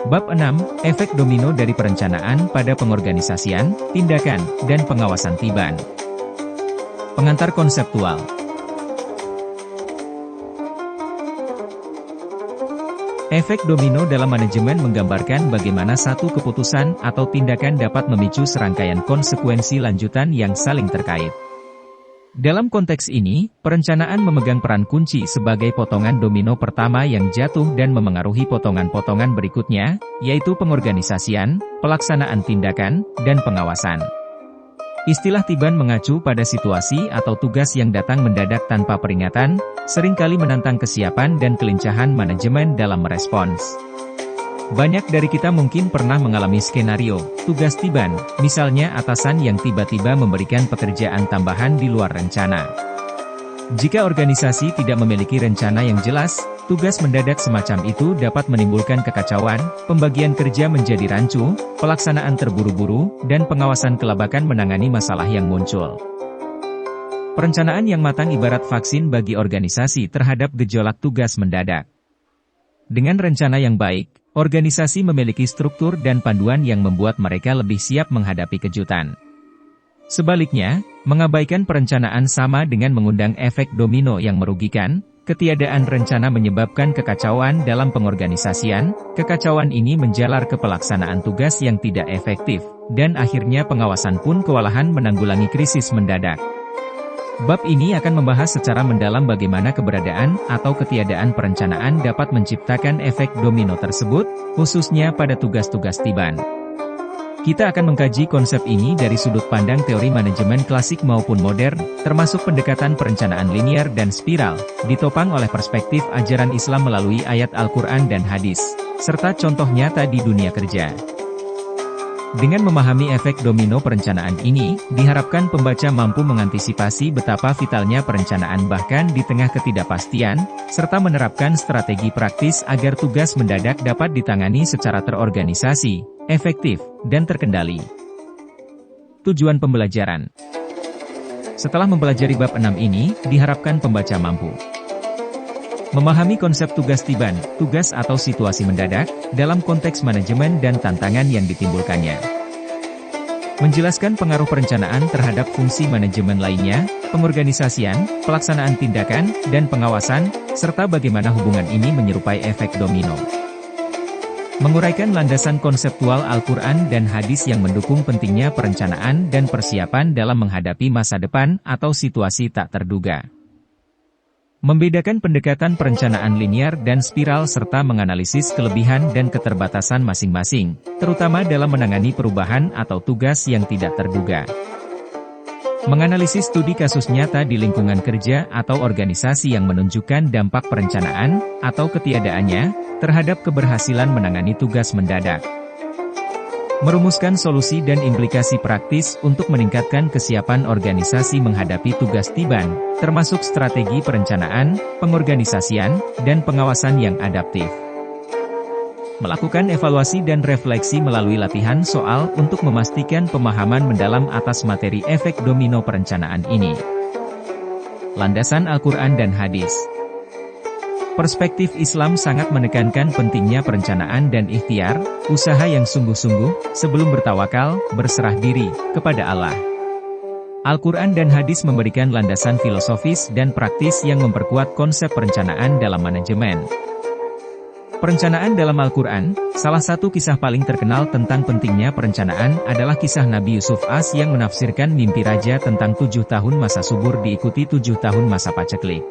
Bab 6, efek domino dari perencanaan pada pengorganisasian, tindakan, dan pengawasan Tiban. Pengantar konseptual. Efek domino dalam manajemen menggambarkan bagaimana satu keputusan atau tindakan dapat memicu serangkaian konsekuensi lanjutan yang saling terkait. Dalam konteks ini, perencanaan memegang peran kunci sebagai potongan domino pertama yang jatuh dan memengaruhi potongan-potongan berikutnya, yaitu pengorganisasian, pelaksanaan tindakan, dan pengawasan. Istilah Tiban mengacu pada situasi atau tugas yang datang mendadak tanpa peringatan, seringkali menantang kesiapan dan kelincahan manajemen dalam merespons. Banyak dari kita mungkin pernah mengalami skenario tugas Tiban, misalnya atasan yang tiba-tiba memberikan pekerjaan tambahan di luar rencana. Jika organisasi tidak memiliki rencana yang jelas, tugas mendadak semacam itu dapat menimbulkan kekacauan, pembagian kerja menjadi rancu, pelaksanaan terburu-buru, dan pengawasan kelabakan menangani masalah yang muncul. Perencanaan yang matang ibarat vaksin bagi organisasi terhadap gejolak tugas mendadak. Dengan rencana yang baik, organisasi memiliki struktur dan panduan yang membuat mereka lebih siap menghadapi kejutan. Sebaliknya, mengabaikan perencanaan sama dengan mengundang efek domino yang merugikan. Ketiadaan rencana menyebabkan kekacauan dalam pengorganisasian, kekacauan ini menjalar ke pelaksanaan tugas yang tidak efektif, dan akhirnya pengawasan pun kewalahan menanggulangi krisis mendadak. Bab ini akan membahas secara mendalam bagaimana keberadaan atau ketiadaan perencanaan dapat menciptakan efek domino tersebut, khususnya pada tugas-tugas Tiban. Kita akan mengkaji konsep ini dari sudut pandang teori manajemen klasik maupun modern, termasuk pendekatan perencanaan linier dan spiral, ditopang oleh perspektif ajaran Islam melalui ayat Al-Quran dan hadis, serta contoh nyata di dunia kerja. Dengan memahami efek domino perencanaan ini, diharapkan pembaca mampu mengantisipasi betapa vitalnya perencanaan bahkan di tengah ketidakpastian, serta menerapkan strategi praktis agar tugas mendadak dapat ditangani secara terorganisasi, efektif, dan terkendali. Tujuan pembelajaran. Setelah mempelajari bab 6 ini, diharapkan pembaca mampu memahami konsep tugas Tiban, tugas atau situasi mendadak, dalam konteks manajemen dan tantangan yang ditimbulkannya. Menjelaskan pengaruh perencanaan terhadap fungsi manajemen lainnya, pengorganisasian, pelaksanaan tindakan, dan pengawasan, serta bagaimana hubungan ini menyerupai efek domino. Menguraikan landasan konseptual Al-Quran dan hadis yang mendukung pentingnya perencanaan dan persiapan dalam menghadapi masa depan atau situasi tak terduga. Membedakan pendekatan perencanaan linier dan spiral serta menganalisis kelebihan dan keterbatasan masing-masing, terutama dalam menangani perubahan atau tugas yang tidak terduga. Menganalisis studi kasus nyata di lingkungan kerja atau organisasi yang menunjukkan dampak perencanaan, atau ketiadaannya, terhadap keberhasilan menangani tugas mendadak. Merumuskan solusi dan implikasi praktis untuk meningkatkan kesiapan organisasi menghadapi tugas Tiban, termasuk strategi perencanaan, pengorganisasian, dan pengawasan yang adaptif. Melakukan evaluasi dan refleksi melalui latihan soal untuk memastikan pemahaman mendalam atas materi efek domino perencanaan ini. Landasan Al-Quran dan hadis. Perspektif Islam sangat menekankan pentingnya perencanaan dan ikhtiar, usaha yang sungguh-sungguh, sebelum bertawakal, berserah diri, kepada Allah. Al-Quran dan hadis memberikan landasan filosofis dan praktis yang memperkuat konsep perencanaan dalam manajemen. Perencanaan dalam Al-Quran, salah satu kisah paling terkenal tentang pentingnya perencanaan adalah kisah Nabi Yusuf As yang menafsirkan mimpi raja tentang 7 tahun masa subur diikuti 7 tahun masa paceklik.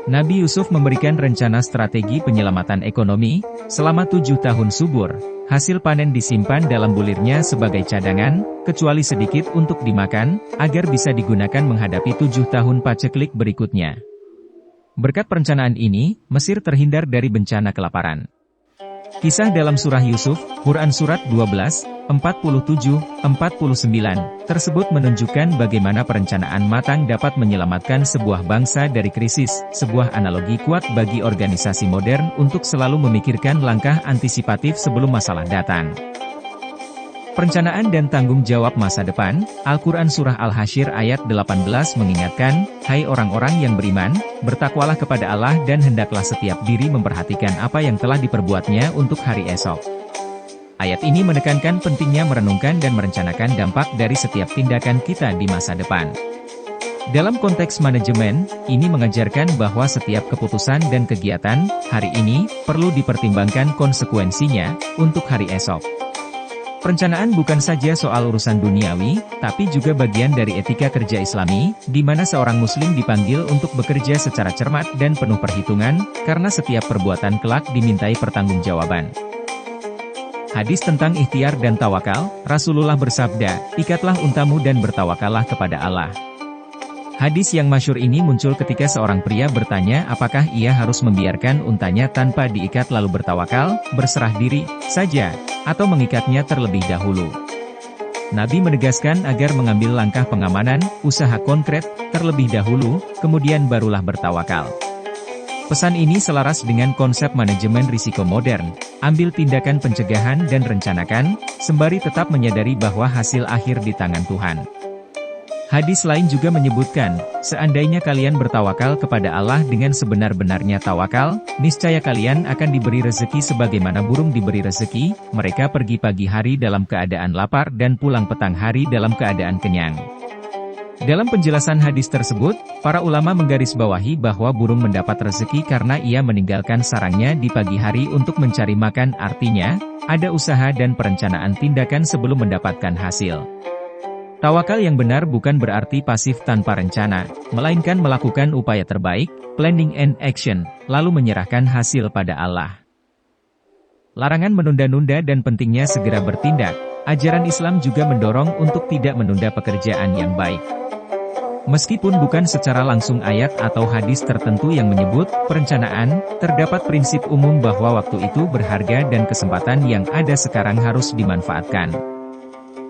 Nabi Yusuf memberikan rencana strategi penyelamatan ekonomi, selama 7 tahun subur, hasil panen disimpan dalam bulirnya sebagai cadangan, kecuali sedikit untuk dimakan, agar bisa digunakan menghadapi 7 tahun paceklik berikutnya. Berkat perencanaan ini, Mesir terhindar dari bencana kelaparan. Kisah dalam surah Yusuf, Quran Surat 12, 47-49, tersebut menunjukkan bagaimana perencanaan matang dapat menyelamatkan sebuah bangsa dari krisis, sebuah analogi kuat bagi organisasi modern untuk selalu memikirkan langkah antisipatif sebelum masalah datang. Perencanaan dan tanggung jawab masa depan, Al-Quran Surah Al-Hasyr ayat 18 mengingatkan, "Hai orang-orang yang beriman, bertakwalah kepada Allah dan hendaklah setiap diri memperhatikan apa yang telah diperbuatnya untuk hari esok." Ayat ini menekankan pentingnya merenungkan dan merencanakan dampak dari setiap tindakan kita di masa depan. Dalam konteks manajemen, ini mengajarkan bahwa setiap keputusan dan kegiatan hari ini perlu dipertimbangkan konsekuensinya untuk hari esok. Perencanaan bukan saja soal urusan duniawi, tapi juga bagian dari etika kerja Islami, di mana seorang Muslim dipanggil untuk bekerja secara cermat dan penuh perhitungan, karena setiap perbuatan kelak dimintai pertanggungjawaban. Hadis tentang ikhtiar dan tawakal, Rasulullah bersabda, "Ikatlah untamu dan bertawakallah kepada Allah." Hadis yang masyhur ini muncul ketika seorang pria bertanya apakah ia harus membiarkan untanya tanpa diikat lalu bertawakal, berserah diri saja, atau mengikatnya terlebih dahulu. Nabi menegaskan agar mengambil langkah pengamanan, usaha konkret, terlebih dahulu, kemudian barulah bertawakal. Pesan ini selaras dengan konsep manajemen risiko modern, ambil tindakan pencegahan dan rencanakan, sembari tetap menyadari bahwa hasil akhir di tangan Tuhan. Hadis lain juga menyebutkan, seandainya kalian bertawakal kepada Allah dengan sebenar-benarnya tawakal, niscaya kalian akan diberi rezeki sebagaimana burung diberi rezeki, mereka pergi pagi hari dalam keadaan lapar dan pulang petang hari dalam keadaan kenyang. Dalam penjelasan hadis tersebut, para ulama menggarisbawahi bahwa burung mendapat rezeki karena ia meninggalkan sarangnya di pagi hari untuk mencari makan, artinya, ada usaha dan perencanaan tindakan sebelum mendapatkan hasil. Tawakal yang benar bukan berarti pasif tanpa rencana, melainkan melakukan upaya terbaik, planning and action, lalu menyerahkan hasil pada Allah. Larangan menunda-nunda dan pentingnya segera bertindak, ajaran Islam juga mendorong untuk tidak menunda pekerjaan yang baik. Meskipun bukan secara langsung ayat atau hadis tertentu yang menyebut perencanaan, terdapat prinsip umum bahwa waktu itu berharga dan kesempatan yang ada sekarang harus dimanfaatkan.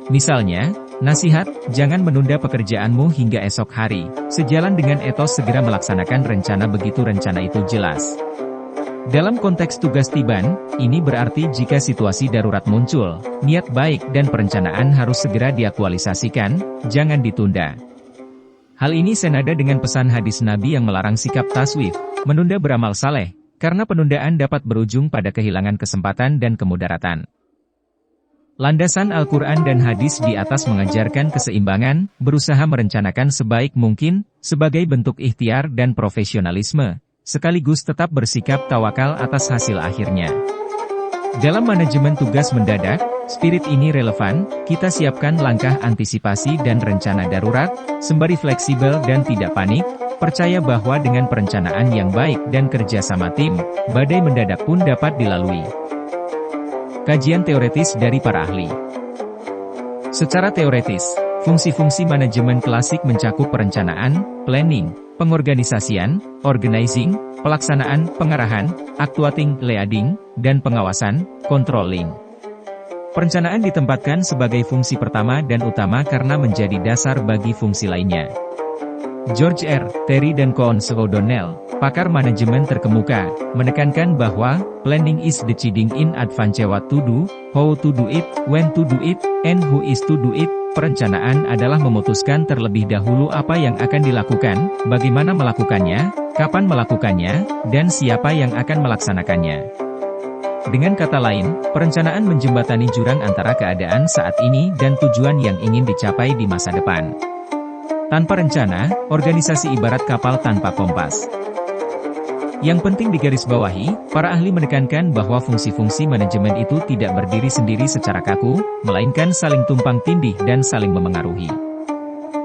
Misalnya, nasihat, jangan menunda pekerjaanmu hingga esok hari, sejalan dengan etos segera melaksanakan rencana begitu rencana itu jelas. Dalam konteks tugas tiban, ini berarti jika situasi darurat muncul, niat baik dan perencanaan harus segera diaktualisasikan, jangan ditunda. Hal ini senada dengan pesan hadis Nabi yang melarang sikap taswif, menunda beramal saleh, karena penundaan dapat berujung pada kehilangan kesempatan dan kemudaratan. Landasan Al-Quran dan hadis di atas mengajarkan keseimbangan, berusaha merencanakan sebaik mungkin, sebagai bentuk ikhtiar dan profesionalisme, sekaligus tetap bersikap tawakal atas hasil akhirnya. Dalam manajemen tugas mendadak, spirit ini relevan, kita siapkan langkah antisipasi dan rencana darurat, sembari fleksibel dan tidak panik, percaya bahwa dengan perencanaan yang baik dan kerja sama tim, badai mendadak pun dapat dilalui. Kajian teoretis dari para ahli. Secara teoretis, fungsi-fungsi manajemen klasik mencakup perencanaan, planning, pengorganisasian, organizing, pelaksanaan, pengarahan, actuating, leading, dan pengawasan, controlling. Perencanaan ditempatkan sebagai fungsi pertama dan utama karena menjadi dasar bagi fungsi lainnya. George R. Terry dan Cons O'Donnell, pakar manajemen terkemuka, menekankan bahwa planning is deciding in advance what to do, how to do it, when to do it, and who is to do it. Perencanaan adalah memutuskan terlebih dahulu apa yang akan dilakukan, bagaimana melakukannya, kapan melakukannya, dan siapa yang akan melaksanakannya. Dengan kata lain, perencanaan menjembatani jurang antara keadaan saat ini dan tujuan yang ingin dicapai di masa depan. Tanpa rencana, organisasi ibarat kapal tanpa kompas. Yang penting digarisbawahi, para ahli menekankan bahwa fungsi-fungsi manajemen itu tidak berdiri sendiri secara kaku, melainkan saling tumpang tindih dan saling memengaruhi.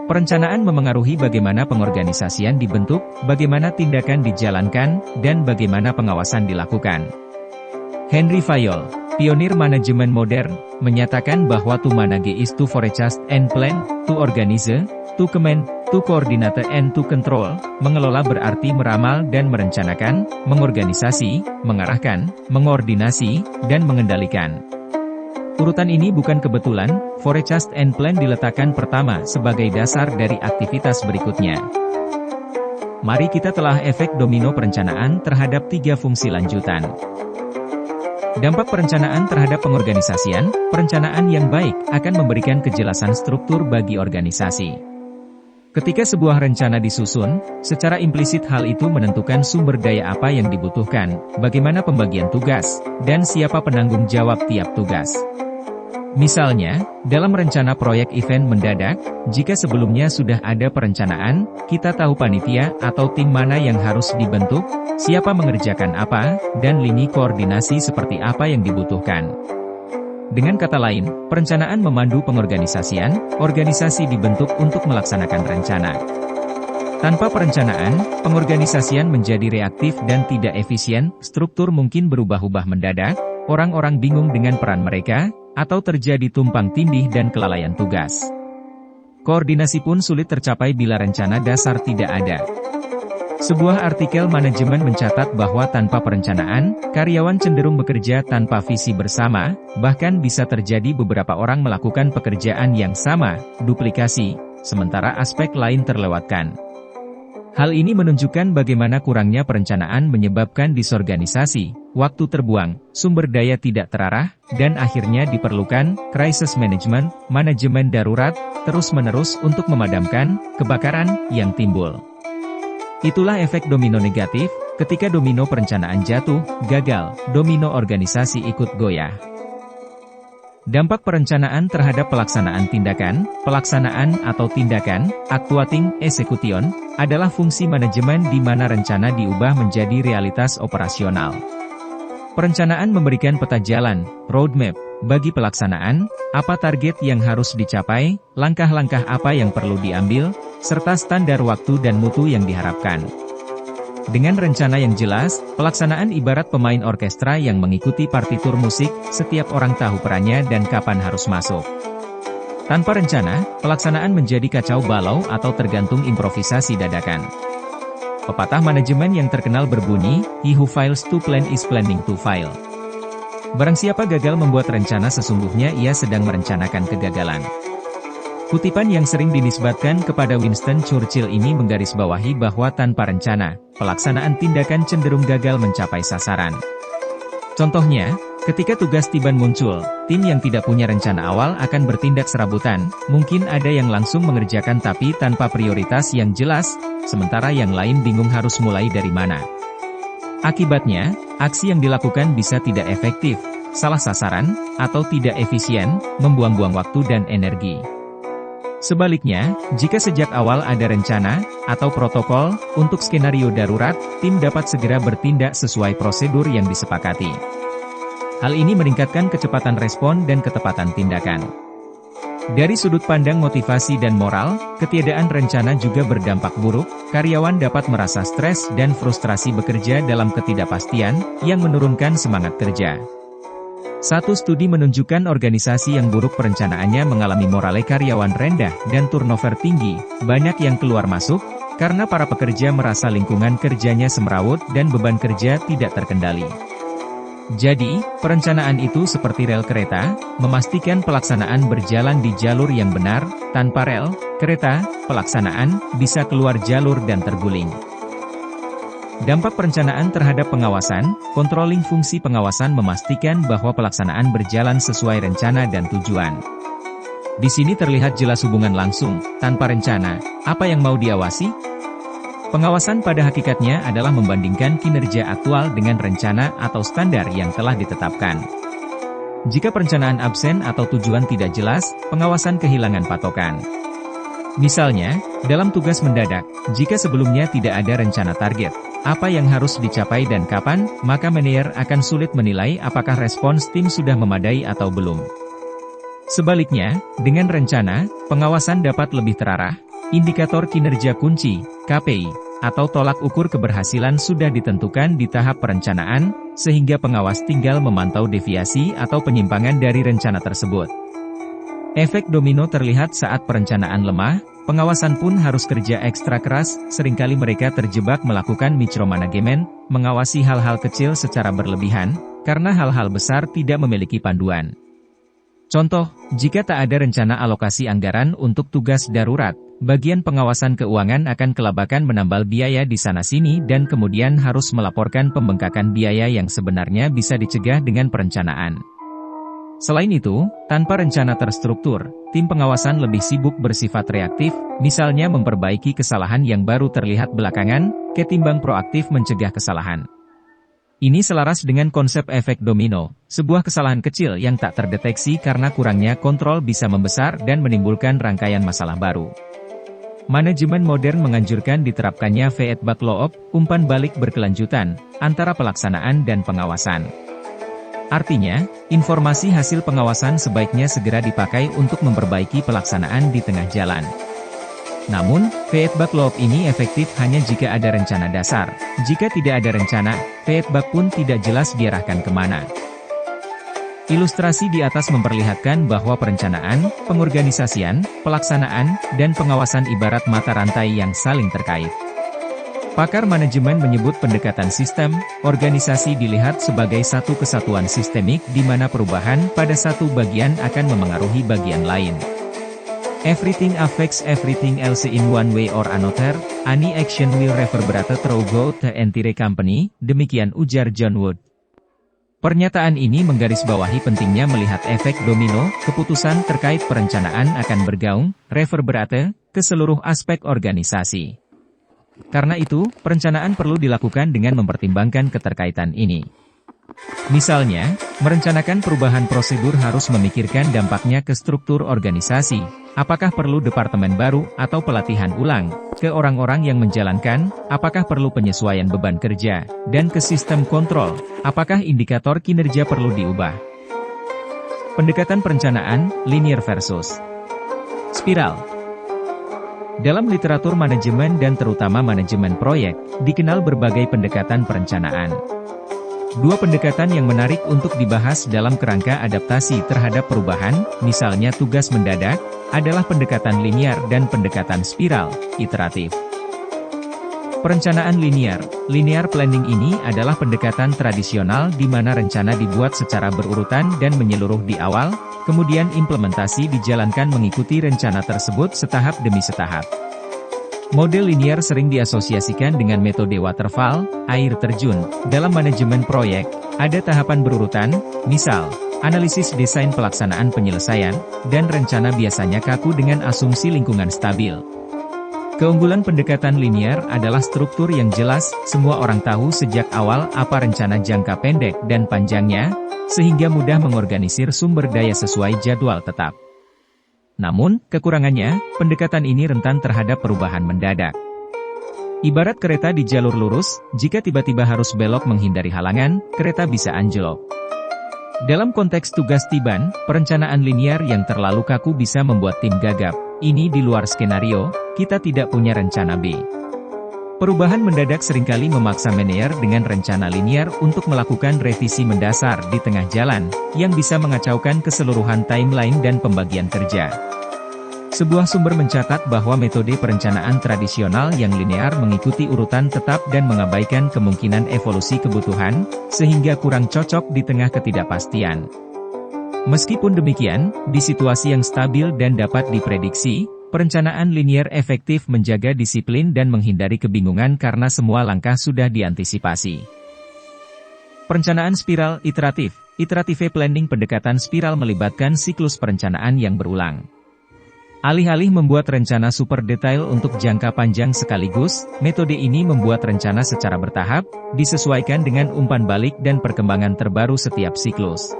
Perencanaan memengaruhi bagaimana pengorganisasian dibentuk, bagaimana tindakan dijalankan, dan bagaimana pengawasan dilakukan. Henry Fayol, pionir manajemen modern, menyatakan bahwa to manage is to forecast and plan, to organize, to command, to coordinate and to control. Mengelola berarti meramal dan merencanakan, mengorganisasi, mengarahkan, mengordinasi, dan mengendalikan. Urutan ini bukan kebetulan, forecast and plan diletakkan pertama sebagai dasar dari aktivitas berikutnya. Mari kita telah efek domino perencanaan terhadap 3 fungsi lanjutan. Dampak perencanaan terhadap pengorganisasian, perencanaan yang baik akan memberikan kejelasan struktur bagi organisasi. Ketika sebuah rencana disusun, secara implisit hal itu menentukan sumber daya apa yang dibutuhkan, bagaimana pembagian tugas, dan siapa penanggung jawab tiap tugas. Misalnya, dalam rencana proyek event mendadak, jika sebelumnya sudah ada perencanaan, kita tahu panitia atau tim mana yang harus dibentuk, siapa mengerjakan apa, dan lini koordinasi seperti apa yang dibutuhkan. Dengan kata lain, perencanaan memandu pengorganisasian, organisasi dibentuk untuk melaksanakan rencana. Tanpa perencanaan, pengorganisasian menjadi reaktif dan tidak efisien, struktur mungkin berubah-ubah mendadak, orang-orang bingung dengan peran mereka, atau terjadi tumpang tindih dan kelalaian tugas. Koordinasi pun sulit tercapai bila rencana dasar tidak ada. Sebuah artikel manajemen mencatat bahwa tanpa perencanaan, karyawan cenderung bekerja tanpa visi bersama, bahkan bisa terjadi beberapa orang melakukan pekerjaan yang sama, duplikasi, sementara aspek lain terlewatkan. Hal ini menunjukkan bagaimana kurangnya perencanaan menyebabkan disorganisasi, waktu terbuang, sumber daya tidak terarah, dan akhirnya diperlukan crisis management, manajemen darurat, terus-menerus untuk memadamkan kebakaran yang timbul. Itulah efek domino negatif, ketika domino perencanaan jatuh, gagal, domino organisasi ikut goyah. Dampak perencanaan terhadap pelaksanaan tindakan, pelaksanaan atau tindakan, actuating, execution, adalah fungsi manajemen di mana rencana diubah menjadi realitas operasional. Perencanaan memberikan peta jalan, roadmap, bagi pelaksanaan, apa target yang harus dicapai, langkah-langkah apa yang perlu diambil, serta standar waktu dan mutu yang diharapkan. Dengan rencana yang jelas, pelaksanaan ibarat pemain orkestra yang mengikuti partitur musik, setiap orang tahu perannya dan kapan harus masuk. Tanpa rencana, pelaksanaan menjadi kacau balau atau tergantung improvisasi dadakan. Pepatah manajemen yang terkenal berbunyi, "He who fails to plan is planning to fail." Barang siapa gagal membuat rencana sesungguhnya ia sedang merencanakan kegagalan. Kutipan yang sering dinisbatkan kepada Winston Churchill ini menggarisbawahi bahwa tanpa rencana, pelaksanaan tindakan cenderung gagal mencapai sasaran. Contohnya, ketika tugas tiban muncul, tim yang tidak punya rencana awal akan bertindak serabutan, mungkin ada yang langsung mengerjakan tapi tanpa prioritas yang jelas, sementara yang lain bingung harus mulai dari mana. Akibatnya, aksi yang dilakukan bisa tidak efektif, salah sasaran, atau tidak efisien, membuang-buang waktu dan energi. Sebaliknya, jika sejak awal ada rencana, atau protokol, untuk skenario darurat, tim dapat segera bertindak sesuai prosedur yang disepakati. Hal ini meningkatkan kecepatan respon dan ketepatan tindakan. Dari sudut pandang motivasi dan moral, ketiadaan rencana juga berdampak buruk, karyawan dapat merasa stres dan frustrasi bekerja dalam ketidakpastian, yang menurunkan semangat kerja. Satu studi menunjukkan organisasi yang buruk perencanaannya mengalami morale karyawan rendah dan turnover tinggi, banyak yang keluar masuk, karena para pekerja merasa lingkungan kerjanya semrawut dan beban kerja tidak terkendali. Jadi, perencanaan itu seperti rel kereta, memastikan pelaksanaan berjalan di jalur yang benar, tanpa rel, kereta, pelaksanaan, bisa keluar jalur dan terguling. Dampak perencanaan terhadap pengawasan, controlling fungsi pengawasan memastikan bahwa pelaksanaan berjalan sesuai rencana dan tujuan. Di sini terlihat jelas hubungan langsung, tanpa rencana, apa yang mau diawasi? Pengawasan pada hakikatnya adalah membandingkan kinerja aktual dengan rencana atau standar yang telah ditetapkan. Jika perencanaan absen atau tujuan tidak jelas, pengawasan kehilangan patokan. Misalnya, dalam tugas mendadak, jika sebelumnya tidak ada rencana target, apa yang harus dicapai dan kapan, maka manajer akan sulit menilai apakah respons tim sudah memadai atau belum. Sebaliknya, dengan rencana, pengawasan dapat lebih terarah, indikator kinerja kunci, KPI, atau tolak ukur keberhasilan sudah ditentukan di tahap perencanaan, sehingga pengawas tinggal memantau deviasi atau penyimpangan dari rencana tersebut. Efek domino terlihat saat perencanaan lemah, pengawasan pun harus kerja ekstra keras, seringkali mereka terjebak melakukan micromanajemen, mengawasi hal-hal kecil secara berlebihan, karena hal-hal besar tidak memiliki panduan. Contoh, jika tak ada rencana alokasi anggaran untuk tugas darurat, bagian pengawasan keuangan akan kelabakan menambal biaya di sana-sini dan kemudian harus melaporkan pembengkakan biaya yang sebenarnya bisa dicegah dengan perencanaan. Selain itu, tanpa rencana terstruktur, tim pengawasan lebih sibuk bersifat reaktif, misalnya memperbaiki kesalahan yang baru terlihat belakangan, ketimbang proaktif mencegah kesalahan. Ini selaras dengan konsep efek domino, sebuah kesalahan kecil yang tak terdeteksi karena kurangnya kontrol bisa membesar dan menimbulkan rangkaian masalah baru. Manajemen modern menganjurkan diterapkannya feedback loop, umpan balik berkelanjutan, antara pelaksanaan dan pengawasan. Artinya, informasi hasil pengawasan sebaiknya segera dipakai untuk memperbaiki pelaksanaan di tengah jalan. Namun, feedback loop ini efektif hanya jika ada rencana dasar. Jika tidak ada rencana, feedback pun tidak jelas diarahkan kemana. Ilustrasi di atas memperlihatkan bahwa perencanaan, pengorganisasian, pelaksanaan, dan pengawasan ibarat mata rantai yang saling terkait. Pakar manajemen menyebut pendekatan sistem, organisasi dilihat sebagai satu kesatuan sistemik di mana perubahan pada satu bagian akan memengaruhi bagian lain. Everything affects everything else in one way or another, any action will reverberate throughout the entire company, demikian ujar John Wood. Pernyataan ini menggarisbawahi pentingnya melihat efek domino, keputusan terkait perencanaan akan bergaung, reverberate, ke seluruh aspek organisasi. Karena itu, perencanaan perlu dilakukan dengan mempertimbangkan keterkaitan ini. Misalnya, merencanakan perubahan prosedur harus memikirkan dampaknya ke struktur organisasi, apakah perlu departemen baru atau pelatihan ulang, ke orang-orang yang menjalankan, apakah perlu penyesuaian beban kerja, dan ke sistem kontrol, apakah indikator kinerja perlu diubah. Pendekatan perencanaan, linear versus spiral. Dalam literatur manajemen dan terutama manajemen proyek, dikenal berbagai pendekatan perencanaan. Dua pendekatan yang menarik untuk dibahas dalam kerangka adaptasi terhadap perubahan, misalnya tugas mendadak, adalah pendekatan linear dan pendekatan spiral, iteratif. Perencanaan linear planning ini adalah pendekatan tradisional di mana rencana dibuat secara berurutan dan menyeluruh di awal, kemudian implementasi dijalankan mengikuti rencana tersebut setahap demi setahap. Model linear sering diasosiasikan dengan metode waterfall, air terjun. Dalam manajemen proyek, ada tahapan berurutan, misal, analisis desain pelaksanaan penyelesaian, dan rencana biasanya kaku dengan asumsi lingkungan stabil. Keunggulan pendekatan linear adalah struktur yang jelas, semua orang tahu sejak awal apa rencana jangka pendek dan panjangnya, sehingga mudah mengorganisir sumber daya sesuai jadwal tetap. Namun, kekurangannya, pendekatan ini rentan terhadap perubahan mendadak. Ibarat kereta di jalur lurus, jika tiba-tiba harus belok menghindari halangan, kereta bisa anjlok. Dalam konteks tugas tiban, perencanaan linear yang terlalu kaku bisa membuat tim gagap. Ini di luar skenario, kita tidak punya rencana B. Perubahan mendadak seringkali memaksa manajer dengan rencana linear untuk melakukan revisi mendasar di tengah jalan, yang bisa mengacaukan keseluruhan timeline dan pembagian kerja. Sebuah sumber mencatat bahwa metode perencanaan tradisional yang linear mengikuti urutan tetap dan mengabaikan kemungkinan evolusi kebutuhan, sehingga kurang cocok di tengah ketidakpastian. Meskipun demikian, di situasi yang stabil dan dapat diprediksi, perencanaan linear efektif menjaga disiplin dan menghindari kebingungan karena semua langkah sudah diantisipasi. Perencanaan spiral iteratif. Iterative planning pendekatan spiral melibatkan siklus perencanaan yang berulang. Alih-alih membuat rencana super detail untuk jangka panjang sekaligus, metode ini membuat rencana secara bertahap, disesuaikan dengan umpan balik dan perkembangan terbaru setiap siklus.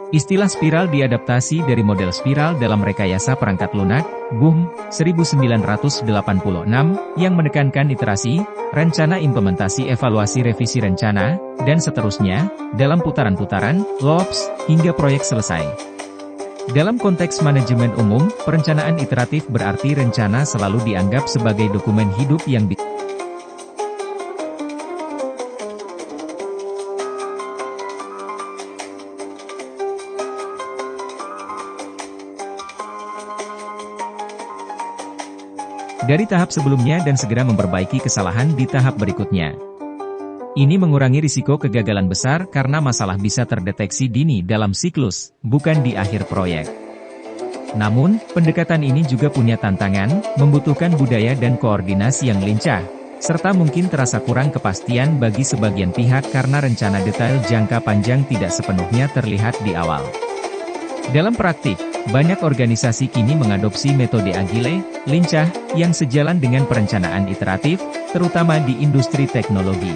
Istilah spiral diadaptasi dari model spiral dalam rekayasa perangkat lunak, Bohm, 1986, yang menekankan iterasi, rencana implementasi evaluasi revisi rencana, dan seterusnya, dalam putaran-putaran, loops, hingga proyek selesai. Dalam konteks manajemen umum, perencanaan iteratif berarti rencana selalu dianggap sebagai dokumen hidup yang dari tahap sebelumnya dan segera memperbaiki kesalahan di tahap berikutnya. Ini mengurangi risiko kegagalan besar karena masalah bisa terdeteksi dini dalam siklus, bukan di akhir proyek. Namun, pendekatan ini juga punya tantangan, membutuhkan budaya dan koordinasi yang lincah, serta mungkin terasa kurang kepastian bagi sebagian pihak karena rencana detail jangka panjang tidak sepenuhnya terlihat di awal. Dalam praktik, banyak organisasi kini mengadopsi metode agile, lincah, yang sejalan dengan perencanaan iteratif, terutama di industri teknologi.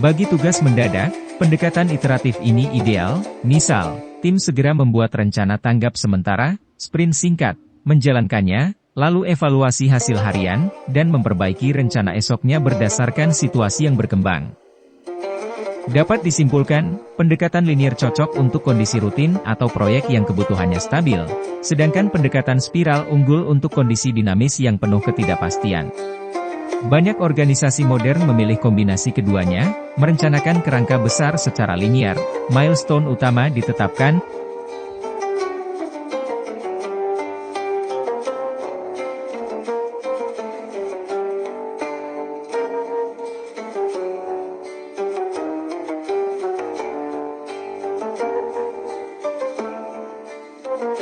Bagi tugas mendadak, pendekatan iteratif ini ideal, misal, tim segera membuat rencana tanggap sementara, sprint singkat, menjalankannya, lalu evaluasi hasil harian, dan memperbaiki rencana esoknya berdasarkan situasi yang berkembang. Dapat disimpulkan, pendekatan linear cocok untuk kondisi rutin atau proyek yang kebutuhannya stabil, sedangkan pendekatan spiral unggul untuk kondisi dinamis yang penuh ketidakpastian. Banyak organisasi modern memilih kombinasi keduanya, merencanakan kerangka besar secara linear, milestone utama ditetapkan,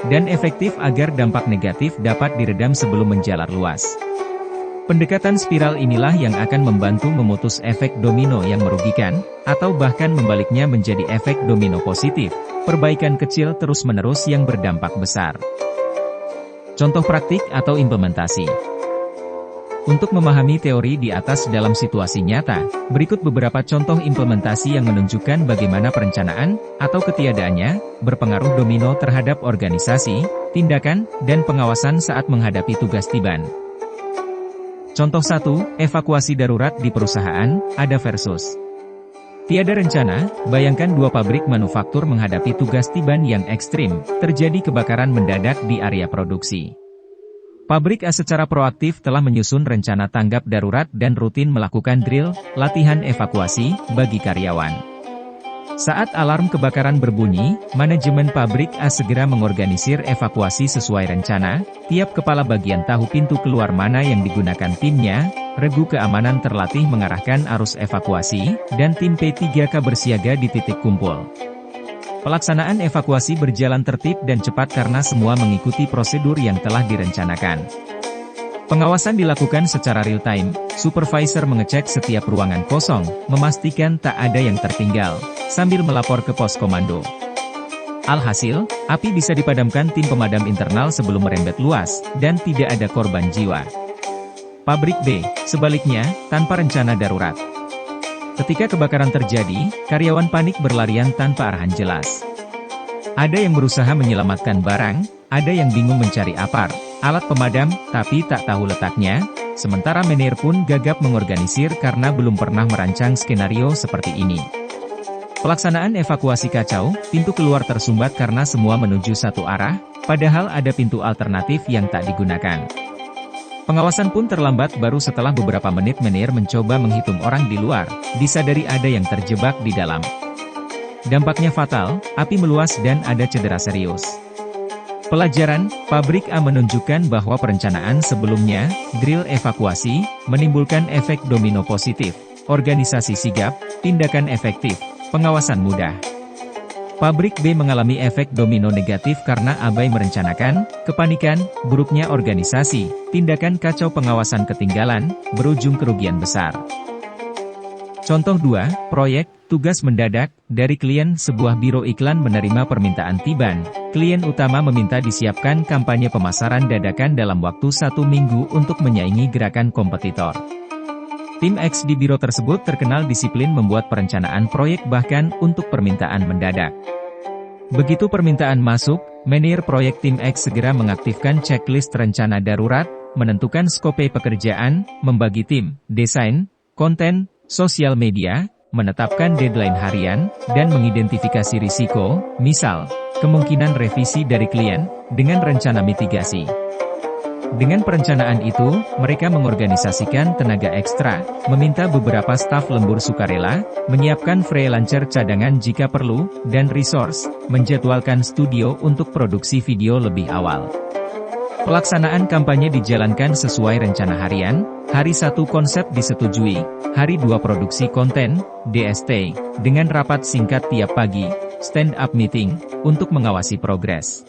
dan efektif agar dampak negatif dapat diredam sebelum menjalar luas. Pendekatan spiral inilah yang akan membantu memutus efek domino yang merugikan, atau bahkan membaliknya menjadi efek domino positif, perbaikan kecil terus-menerus yang berdampak besar. Contoh praktik atau implementasi. Untuk memahami teori di atas dalam situasi nyata, berikut beberapa contoh implementasi yang menunjukkan bagaimana perencanaan, atau ketiadaannya, berpengaruh domino terhadap organisasi, tindakan, dan pengawasan saat menghadapi tugas tiban. Contoh 1, evakuasi darurat di perusahaan, ada versus. Tiada rencana, bayangkan dua pabrik manufaktur menghadapi tugas tiban yang ekstrim, terjadi kebakaran mendadak di area produksi. Pabrik A secara proaktif telah menyusun rencana tanggap darurat dan rutin melakukan drill, latihan evakuasi, bagi karyawan. Saat alarm kebakaran berbunyi, manajemen pabrik A segera mengorganisir evakuasi sesuai rencana, tiap kepala bagian tahu pintu keluar mana yang digunakan timnya, regu keamanan terlatih mengarahkan arus evakuasi, dan tim P3K bersiaga di titik kumpul. Pelaksanaan evakuasi berjalan tertib dan cepat karena semua mengikuti prosedur yang telah direncanakan. Pengawasan dilakukan secara real-time, supervisor mengecek setiap ruangan kosong, memastikan tak ada yang tertinggal, sambil melapor ke pos komando. Alhasil, api bisa dipadamkan tim pemadam internal sebelum merembet luas, dan tidak ada korban jiwa. Pabrik B, sebaliknya, tanpa rencana darurat. Ketika kebakaran terjadi, karyawan panik berlarian tanpa arahan jelas. Ada yang berusaha menyelamatkan barang, ada yang bingung mencari alat pemadam, tapi tak tahu letaknya, sementara manajer pun gagap mengorganisir karena belum pernah merancang skenario seperti ini. Pelaksanaan evakuasi kacau, pintu keluar tersumbat karena semua menuju satu arah, padahal ada pintu alternatif yang tak digunakan. Pengawasan pun terlambat baru setelah beberapa menit manajer mencoba menghitung orang di luar, disadari ada yang terjebak di dalam. Dampaknya fatal, api meluas dan ada cedera serius. Pelajaran, pabrik A menunjukkan bahwa perencanaan sebelumnya, drill evakuasi, menimbulkan efek domino positif, organisasi sigap, tindakan efektif, pengawasan mudah. Pabrik B mengalami efek domino negatif karena abai merencanakan, kepanikan, buruknya organisasi, tindakan kacau pengawasan ketinggalan, berujung kerugian besar. Contoh 2, proyek, tugas mendadak, dari klien sebuah biro iklan menerima permintaan tiban. Klien utama meminta disiapkan kampanye pemasaran dadakan dalam waktu 1 minggu untuk menyaingi gerakan kompetitor. Tim X di biro tersebut terkenal disiplin membuat perencanaan proyek bahkan untuk permintaan mendadak. Begitu permintaan masuk, manajer proyek tim X segera mengaktifkan checklist rencana darurat, menentukan skope pekerjaan, membagi tim, desain, konten, sosial media, menetapkan deadline harian, dan mengidentifikasi risiko, misal, kemungkinan revisi dari klien, dengan rencana mitigasi. Dengan perencanaan itu, mereka mengorganisasikan tenaga ekstra, meminta beberapa staf lembur sukarela, menyiapkan freelancer cadangan jika perlu, dan resource, menjadwalkan studio untuk produksi video lebih awal. Pelaksanaan kampanye dijalankan sesuai rencana harian, hari 1 konsep disetujui, hari 2 produksi konten, DST, dengan rapat singkat tiap pagi, stand-up meeting, untuk mengawasi progres.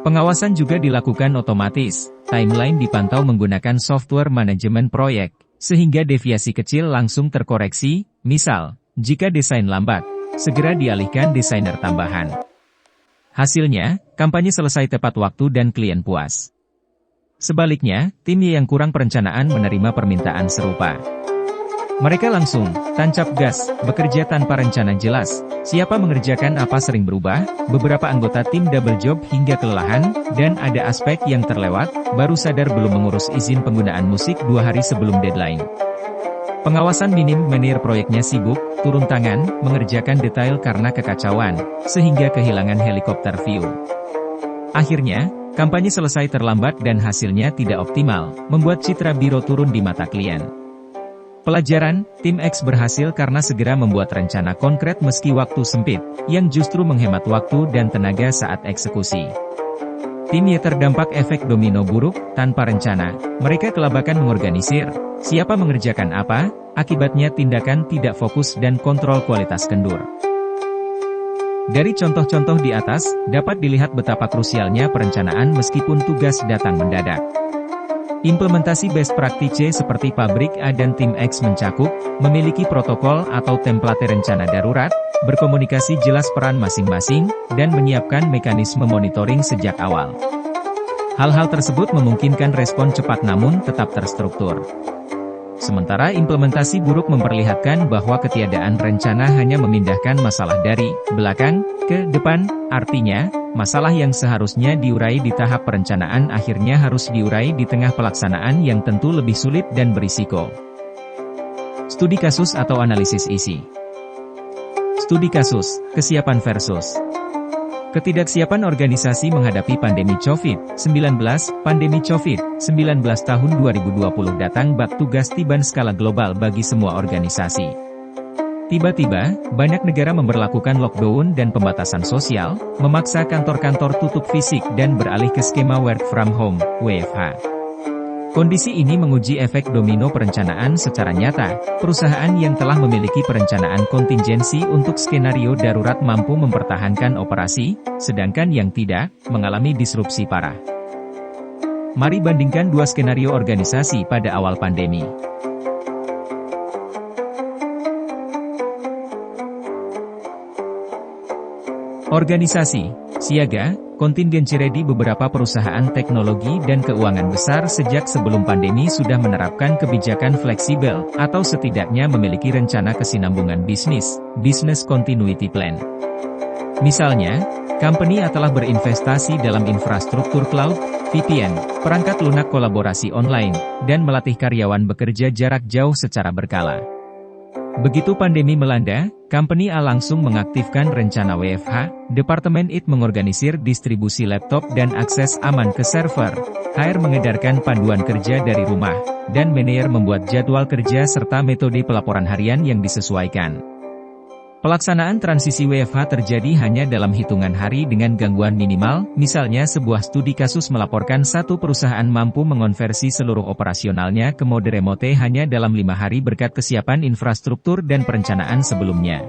Pengawasan juga dilakukan otomatis, timeline dipantau menggunakan software manajemen proyek, sehingga deviasi kecil langsung terkoreksi, misal, jika desain lambat, segera dialihkan desainer tambahan. Hasilnya, kampanye selesai tepat waktu dan klien puas. Sebaliknya, tim Y yang kurang perencanaan menerima permintaan serupa. Mereka langsung, tancap gas, bekerja tanpa rencana jelas. Siapa mengerjakan apa sering berubah, beberapa anggota tim double job hingga kelelahan, dan ada aspek yang terlewat, baru sadar belum mengurus izin penggunaan musik 2 hari sebelum deadline. Pengawasan minim, manajer proyeknya sibuk, turun tangan, mengerjakan detail karena kekacauan, sehingga kehilangan helikopter view. Akhirnya, kampanye selesai terlambat dan hasilnya tidak optimal, membuat citra biro turun di mata klien. Pelajaran, tim X berhasil karena segera membuat rencana konkret meski waktu sempit, yang justru menghemat waktu dan tenaga saat eksekusi. Tim Y terdampak efek domino buruk, tanpa rencana, mereka kelabakan mengorganisir, siapa mengerjakan apa, akibatnya tindakan tidak fokus dan kontrol kualitas kendur. Dari contoh-contoh di atas, dapat dilihat betapa krusialnya perencanaan meskipun tugas datang mendadak. Implementasi best practice seperti pabrik A dan tim X mencakup, memiliki protokol atau template rencana darurat, berkomunikasi jelas peran masing-masing, dan menyiapkan mekanisme monitoring sejak awal. Hal-hal tersebut memungkinkan respon cepat namun tetap terstruktur. Sementara implementasi buruk memperlihatkan bahwa ketiadaan rencana hanya memindahkan masalah dari belakang ke depan, artinya, masalah yang seharusnya diurai di tahap perencanaan akhirnya harus diurai di tengah pelaksanaan yang tentu lebih sulit dan berisiko. Studi kasus atau analisis isi. Studi kasus, kesiapan versus ketidaksiapan organisasi menghadapi pandemi COVID-19. Pandemi COVID-19 tahun 2020 datang bak tugas tiban skala global bagi semua organisasi. Tiba-tiba, banyak negara memberlakukan lockdown dan pembatasan sosial, memaksa kantor-kantor tutup fisik dan beralih ke skema work from home, WFH. Kondisi ini menguji efek domino perencanaan secara nyata. Perusahaan yang telah memiliki perencanaan kontingensi untuk skenario darurat mampu mempertahankan operasi, sedangkan yang tidak, mengalami disrupsi parah. Mari bandingkan dua skenario organisasi pada awal pandemi. Organisasi siaga, kontingensi ready. Beberapa perusahaan teknologi dan keuangan besar sejak sebelum pandemi sudah menerapkan kebijakan fleksibel, atau setidaknya memiliki rencana kesinambungan bisnis, business continuity plan. Misalnya, company A telah berinvestasi dalam infrastruktur cloud, VPN, perangkat lunak kolaborasi online, dan melatih karyawan bekerja jarak jauh secara berkala. Begitu pandemi melanda, company A langsung mengaktifkan rencana WFH, Departemen IT mengorganisir distribusi laptop dan akses aman ke server, HR mengedarkan panduan kerja dari rumah, dan manajer membuat jadwal kerja serta metode pelaporan harian yang disesuaikan. Pelaksanaan transisi WFH terjadi hanya dalam hitungan hari dengan gangguan minimal, misalnya sebuah studi kasus melaporkan satu perusahaan mampu mengonversi seluruh operasionalnya ke mode remote hanya dalam 5 hari berkat kesiapan infrastruktur dan perencanaan sebelumnya.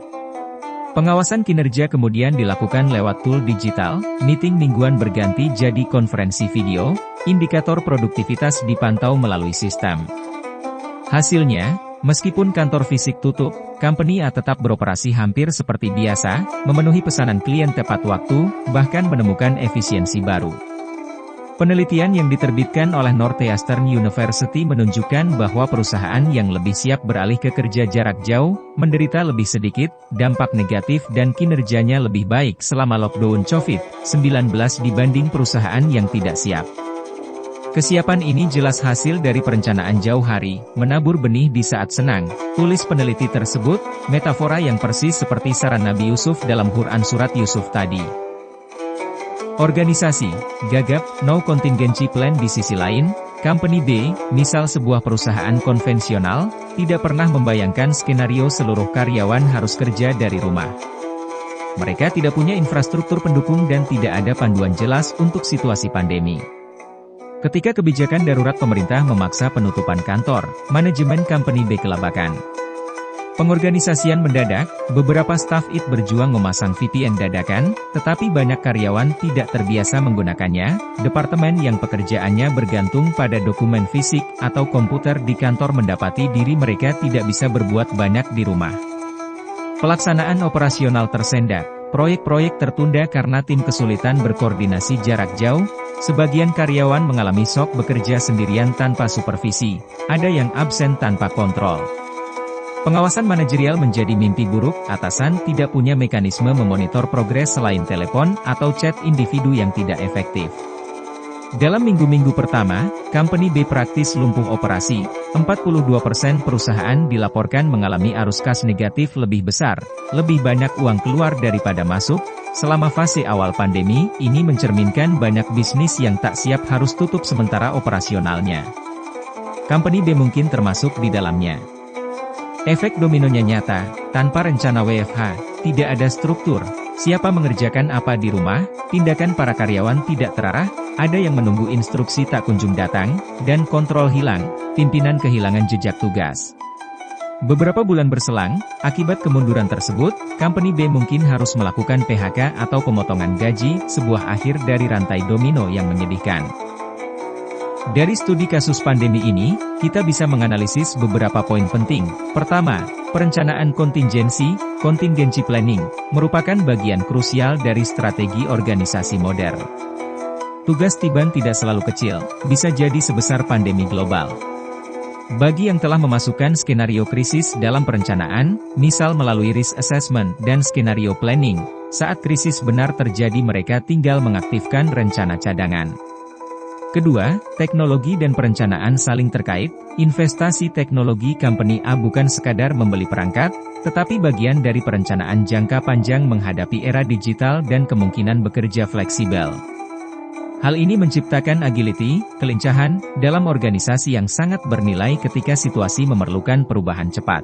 Pengawasan kinerja kemudian dilakukan lewat tool digital, meeting mingguan berganti jadi konferensi video, indikator produktivitas dipantau melalui sistem. Hasilnya, meskipun kantor fisik tutup, company A tetap beroperasi hampir seperti biasa, memenuhi pesanan klien tepat waktu, bahkan menemukan efisiensi baru. Penelitian yang diterbitkan oleh Northeastern University menunjukkan bahwa perusahaan yang lebih siap beralih ke kerja jarak jauh, menderita lebih sedikit dampak negatif dan kinerjanya lebih baik selama lockdown COVID-19 dibanding perusahaan yang tidak siap. Kesiapan ini jelas hasil dari perencanaan jauh hari, menabur benih di saat senang, tulis peneliti tersebut, metafora yang persis seperti saran Nabi Yusuf dalam Quran Surat Yusuf tadi. Organisasi, gagap, no contingency plan. Di sisi lain, company B, misal sebuah perusahaan konvensional, tidak pernah membayangkan skenario seluruh karyawan harus kerja dari rumah. Mereka tidak punya infrastruktur pendukung dan tidak ada panduan jelas untuk situasi pandemi. Ketika kebijakan darurat pemerintah memaksa penutupan kantor, manajemen company B kelabakan. Pengorganisasian mendadak, beberapa staf IT berjuang memasang VPN dadakan, tetapi banyak karyawan tidak terbiasa menggunakannya. Departemen yang pekerjaannya bergantung pada dokumen fisik atau komputer di kantor mendapati diri mereka tidak bisa berbuat banyak di rumah. Pelaksanaan operasional tersendat, proyek-proyek tertunda karena tim kesulitan berkoordinasi jarak jauh. Sebagian karyawan mengalami shock bekerja sendirian tanpa supervisi, ada yang absen tanpa kontrol. Pengawasan manajerial menjadi mimpi buruk, atasan tidak punya mekanisme memonitor progres selain telepon atau chat individu yang tidak efektif. Dalam minggu-minggu pertama, company B praktis lumpuh operasi, 42% perusahaan dilaporkan mengalami arus kas negatif lebih besar, lebih banyak uang keluar daripada masuk. Selama fase awal pandemi, ini mencerminkan banyak bisnis yang tak siap harus tutup sementara operasionalnya. Company B mungkin termasuk di dalamnya. Efek dominonya nyata, tanpa rencana WFH, tidak ada struktur, siapa mengerjakan apa di rumah, tindakan para karyawan tidak terarah, ada yang menunggu instruksi tak kunjung datang, dan kontrol hilang, pimpinan kehilangan jejak tugas. Beberapa bulan berselang, akibat kemunduran tersebut, company B mungkin harus melakukan PHK atau pemotongan gaji, sebuah akhir dari rantai domino yang menyedihkan. Dari studi kasus pandemi ini, kita bisa menganalisis beberapa poin penting. Pertama, perencanaan contingency planning, merupakan bagian krusial dari strategi organisasi modern. Tugas Tiban tidak selalu kecil, bisa jadi sebesar pandemi global. Bagi yang telah memasukkan skenario krisis dalam perencanaan, misal melalui risk assessment dan skenario planning, saat krisis benar terjadi mereka tinggal mengaktifkan rencana cadangan. Kedua, teknologi dan perencanaan saling terkait. Investasi teknologi company A bukan sekadar membeli perangkat, tetapi bagian dari perencanaan jangka panjang menghadapi era digital dan kemungkinan bekerja fleksibel. Hal ini menciptakan agility, kelincahan, dalam organisasi yang sangat bernilai ketika situasi memerlukan perubahan cepat.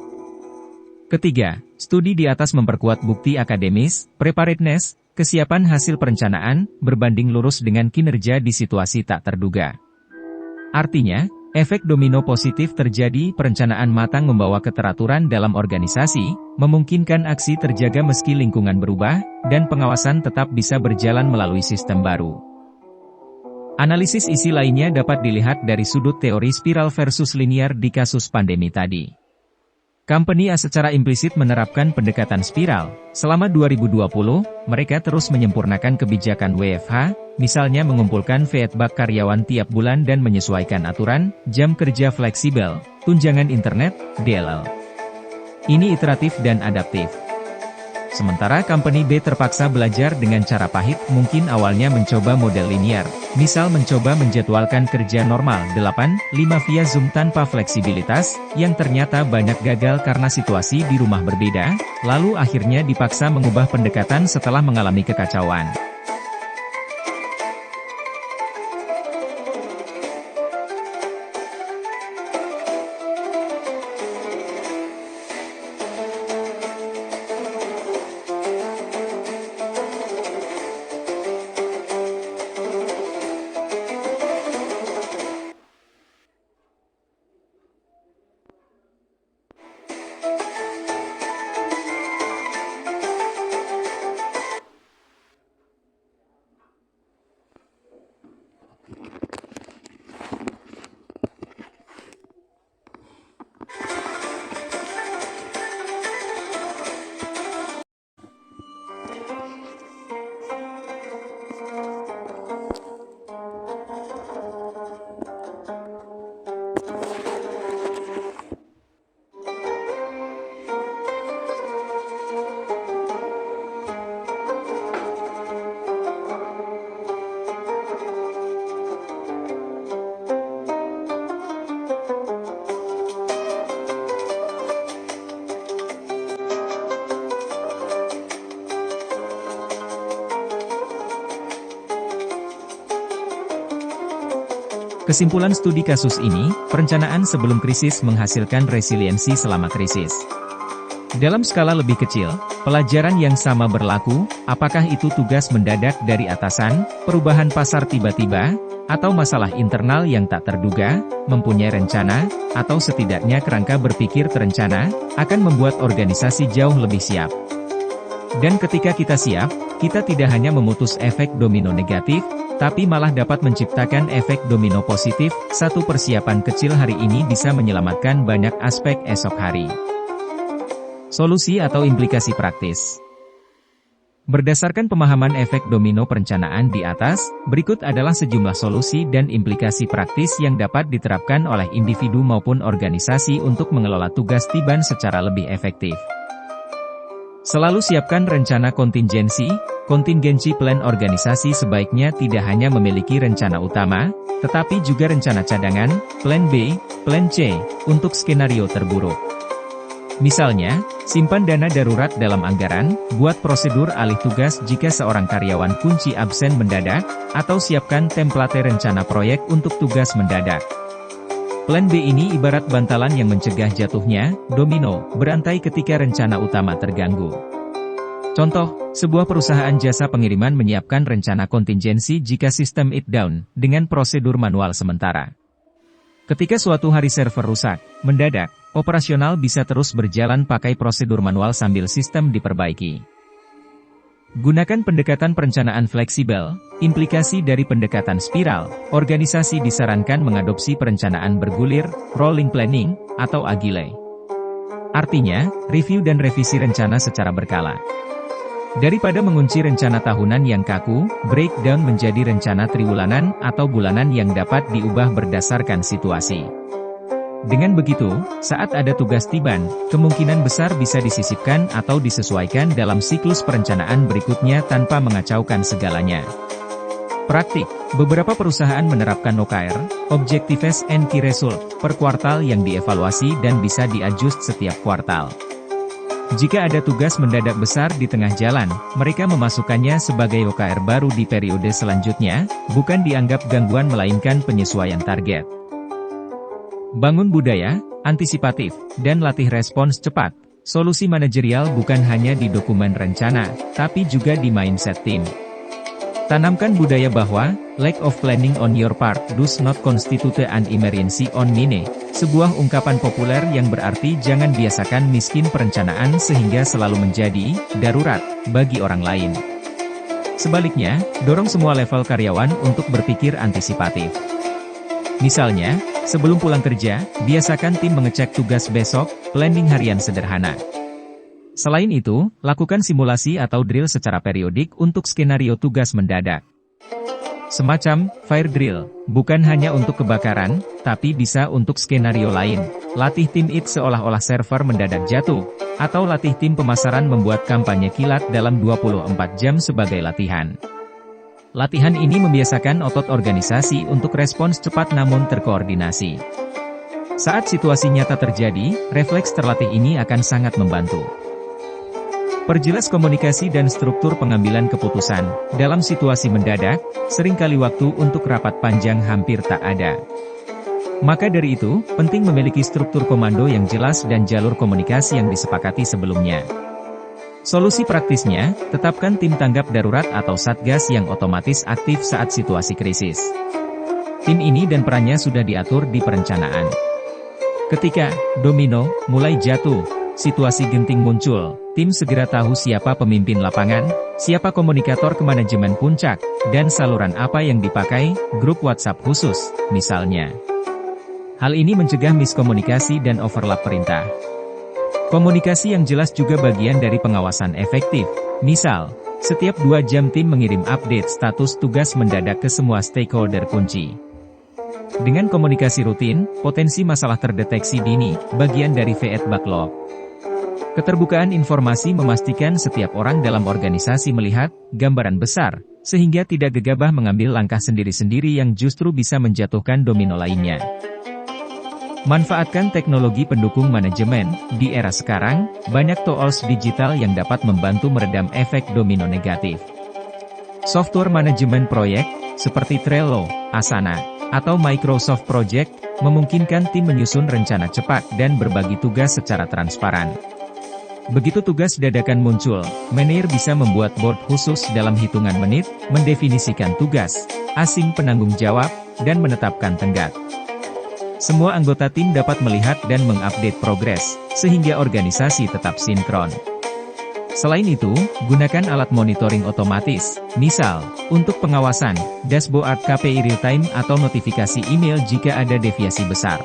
Ketiga, studi di atas memperkuat bukti akademis, preparedness, kesiapan hasil perencanaan, berbanding lurus dengan kinerja di situasi tak terduga. Artinya, efek domino positif terjadi, perencanaan matang membawa keteraturan dalam organisasi, memungkinkan aksi terjaga meski lingkungan berubah, dan pengawasan tetap bisa berjalan melalui sistem baru. Analisis isi lainnya dapat dilihat dari sudut teori spiral versus linear di kasus pandemi tadi. Company A secara implisit menerapkan pendekatan spiral. Selama 2020, mereka terus menyempurnakan kebijakan WFH, misalnya mengumpulkan feedback karyawan tiap bulan dan menyesuaikan aturan, jam kerja fleksibel, tunjangan internet, DLL. Ini iteratif dan adaptif. Sementara company B terpaksa belajar dengan cara pahit, mungkin awalnya mencoba model linear, misal mencoba menjadwalkan kerja normal 8-5 via Zoom tanpa fleksibilitas, yang ternyata banyak gagal karena situasi di rumah berbeda, lalu akhirnya dipaksa mengubah pendekatan setelah mengalami kekacauan. Kesimpulan studi kasus ini, perencanaan sebelum krisis menghasilkan resiliensi selama krisis. Dalam skala lebih kecil, pelajaran yang sama berlaku, apakah itu tugas mendadak dari atasan, perubahan pasar tiba-tiba, atau masalah internal yang tak terduga, mempunyai rencana, atau setidaknya kerangka berpikir terencana, akan membuat organisasi jauh lebih siap. Dan ketika kita siap, kita tidak hanya memutus efek domino negatif, tapi malah dapat menciptakan efek domino positif. Satu persiapan kecil hari ini bisa menyelamatkan banyak aspek esok hari. Solusi atau implikasi praktis. Berdasarkan pemahaman efek domino perencanaan di atas, berikut adalah sejumlah solusi dan implikasi praktis yang dapat diterapkan oleh individu maupun organisasi untuk mengelola tugas Tiban secara lebih efektif. Selalu siapkan rencana kontingensi. Contingency plan organisasi sebaiknya tidak hanya memiliki rencana utama, tetapi juga rencana cadangan, plan B, plan C, untuk skenario terburuk. Misalnya, simpan dana darurat dalam anggaran, buat prosedur alih tugas jika seorang karyawan kunci absen mendadak, atau siapkan template rencana proyek untuk tugas mendadak. Plan B ini ibarat bantalan yang mencegah jatuhnya domino berantai ketika rencana utama terganggu. Contoh, sebuah perusahaan jasa pengiriman menyiapkan rencana kontingensi jika sistem it down, dengan prosedur manual sementara. Ketika suatu hari server rusak, mendadak, operasional bisa terus berjalan pakai prosedur manual sambil sistem diperbaiki. Gunakan pendekatan perencanaan fleksibel. Implikasi dari pendekatan spiral, organisasi disarankan mengadopsi perencanaan bergulir, rolling planning, atau agile. Artinya, review dan revisi rencana secara berkala. Daripada mengunci rencana tahunan yang kaku, breakdown menjadi rencana triwulanan atau bulanan yang dapat diubah berdasarkan situasi. Dengan begitu, saat ada tugas Tiban, kemungkinan besar bisa disisipkan atau disesuaikan dalam siklus perencanaan berikutnya tanpa mengacaukan segalanya. Praktik, beberapa perusahaan menerapkan OKR, Objectives and Key Result, per kuartal yang dievaluasi dan bisa diadjust setiap kuartal. Jika ada tugas mendadak besar di tengah jalan, mereka memasukkannya sebagai OKR baru di periode selanjutnya, bukan dianggap gangguan melainkan penyesuaian target. Bangun budaya, antisipatif, dan latih respons cepat. Solusi manajerial bukan hanya di dokumen rencana, tapi juga di mindset tim. Tanamkan budaya bahwa, lack of planning on your part does not constitute an emergency on mine, sebuah ungkapan populer yang berarti jangan biasakan miskin perencanaan sehingga selalu menjadi darurat bagi orang lain. Sebaliknya, dorong semua level karyawan untuk berpikir antisipatif. Misalnya, sebelum pulang kerja, biasakan tim mengecek tugas besok, planning harian sederhana. Selain itu, lakukan simulasi atau drill secara periodik untuk skenario tugas mendadak. Semacam fire drill, bukan hanya untuk kebakaran, tapi bisa untuk skenario lain. Latih tim IT seolah-olah server mendadak jatuh, atau latih tim pemasaran membuat kampanye kilat dalam 24 jam sebagai latihan. Latihan ini membiasakan otot organisasi untuk respons cepat namun terkoordinasi. Saat situasi nyata terjadi, refleks terlatih ini akan sangat membantu. Perjelas komunikasi dan struktur pengambilan keputusan. Dalam situasi mendadak, seringkali waktu untuk rapat panjang hampir tak ada. Maka dari itu, penting memiliki struktur komando yang jelas dan jalur komunikasi yang disepakati sebelumnya. Solusi praktisnya, tetapkan tim tanggap darurat atau satgas yang otomatis aktif saat situasi krisis. Tim ini dan perannya sudah diatur di perencanaan. Ketika domino mulai jatuh, situasi genting muncul, tim segera tahu siapa pemimpin lapangan, siapa komunikator ke manajemen puncak, dan saluran apa yang dipakai, grup WhatsApp khusus, misalnya. Hal ini mencegah miskomunikasi dan overlap perintah. Komunikasi yang jelas juga bagian dari pengawasan efektif. Misal, setiap 2 jam tim mengirim update status tugas mendadak ke semua stakeholder kunci. Dengan komunikasi rutin, potensi masalah terdeteksi dini, bagian dari VET backlog. Keterbukaan informasi memastikan setiap orang dalam organisasi melihat gambaran besar, sehingga tidak gegabah mengambil langkah sendiri-sendiri yang justru bisa menjatuhkan domino lainnya. Manfaatkan teknologi pendukung manajemen. Di era sekarang, banyak tools digital yang dapat membantu meredam efek domino negatif. Software manajemen proyek, seperti Trello, Asana, atau Microsoft Project, memungkinkan tim menyusun rencana cepat dan berbagi tugas secara transparan. Begitu tugas dadakan muncul, manajer bisa membuat board khusus dalam hitungan menit, mendefinisikan tugas, asing penanggung jawab, dan menetapkan tenggat. Semua anggota tim dapat melihat dan mengupdate progres, sehingga organisasi tetap sinkron. Selain itu, gunakan alat monitoring otomatis, misal, untuk pengawasan, dashboard KPI real-time atau notifikasi email jika ada deviasi besar.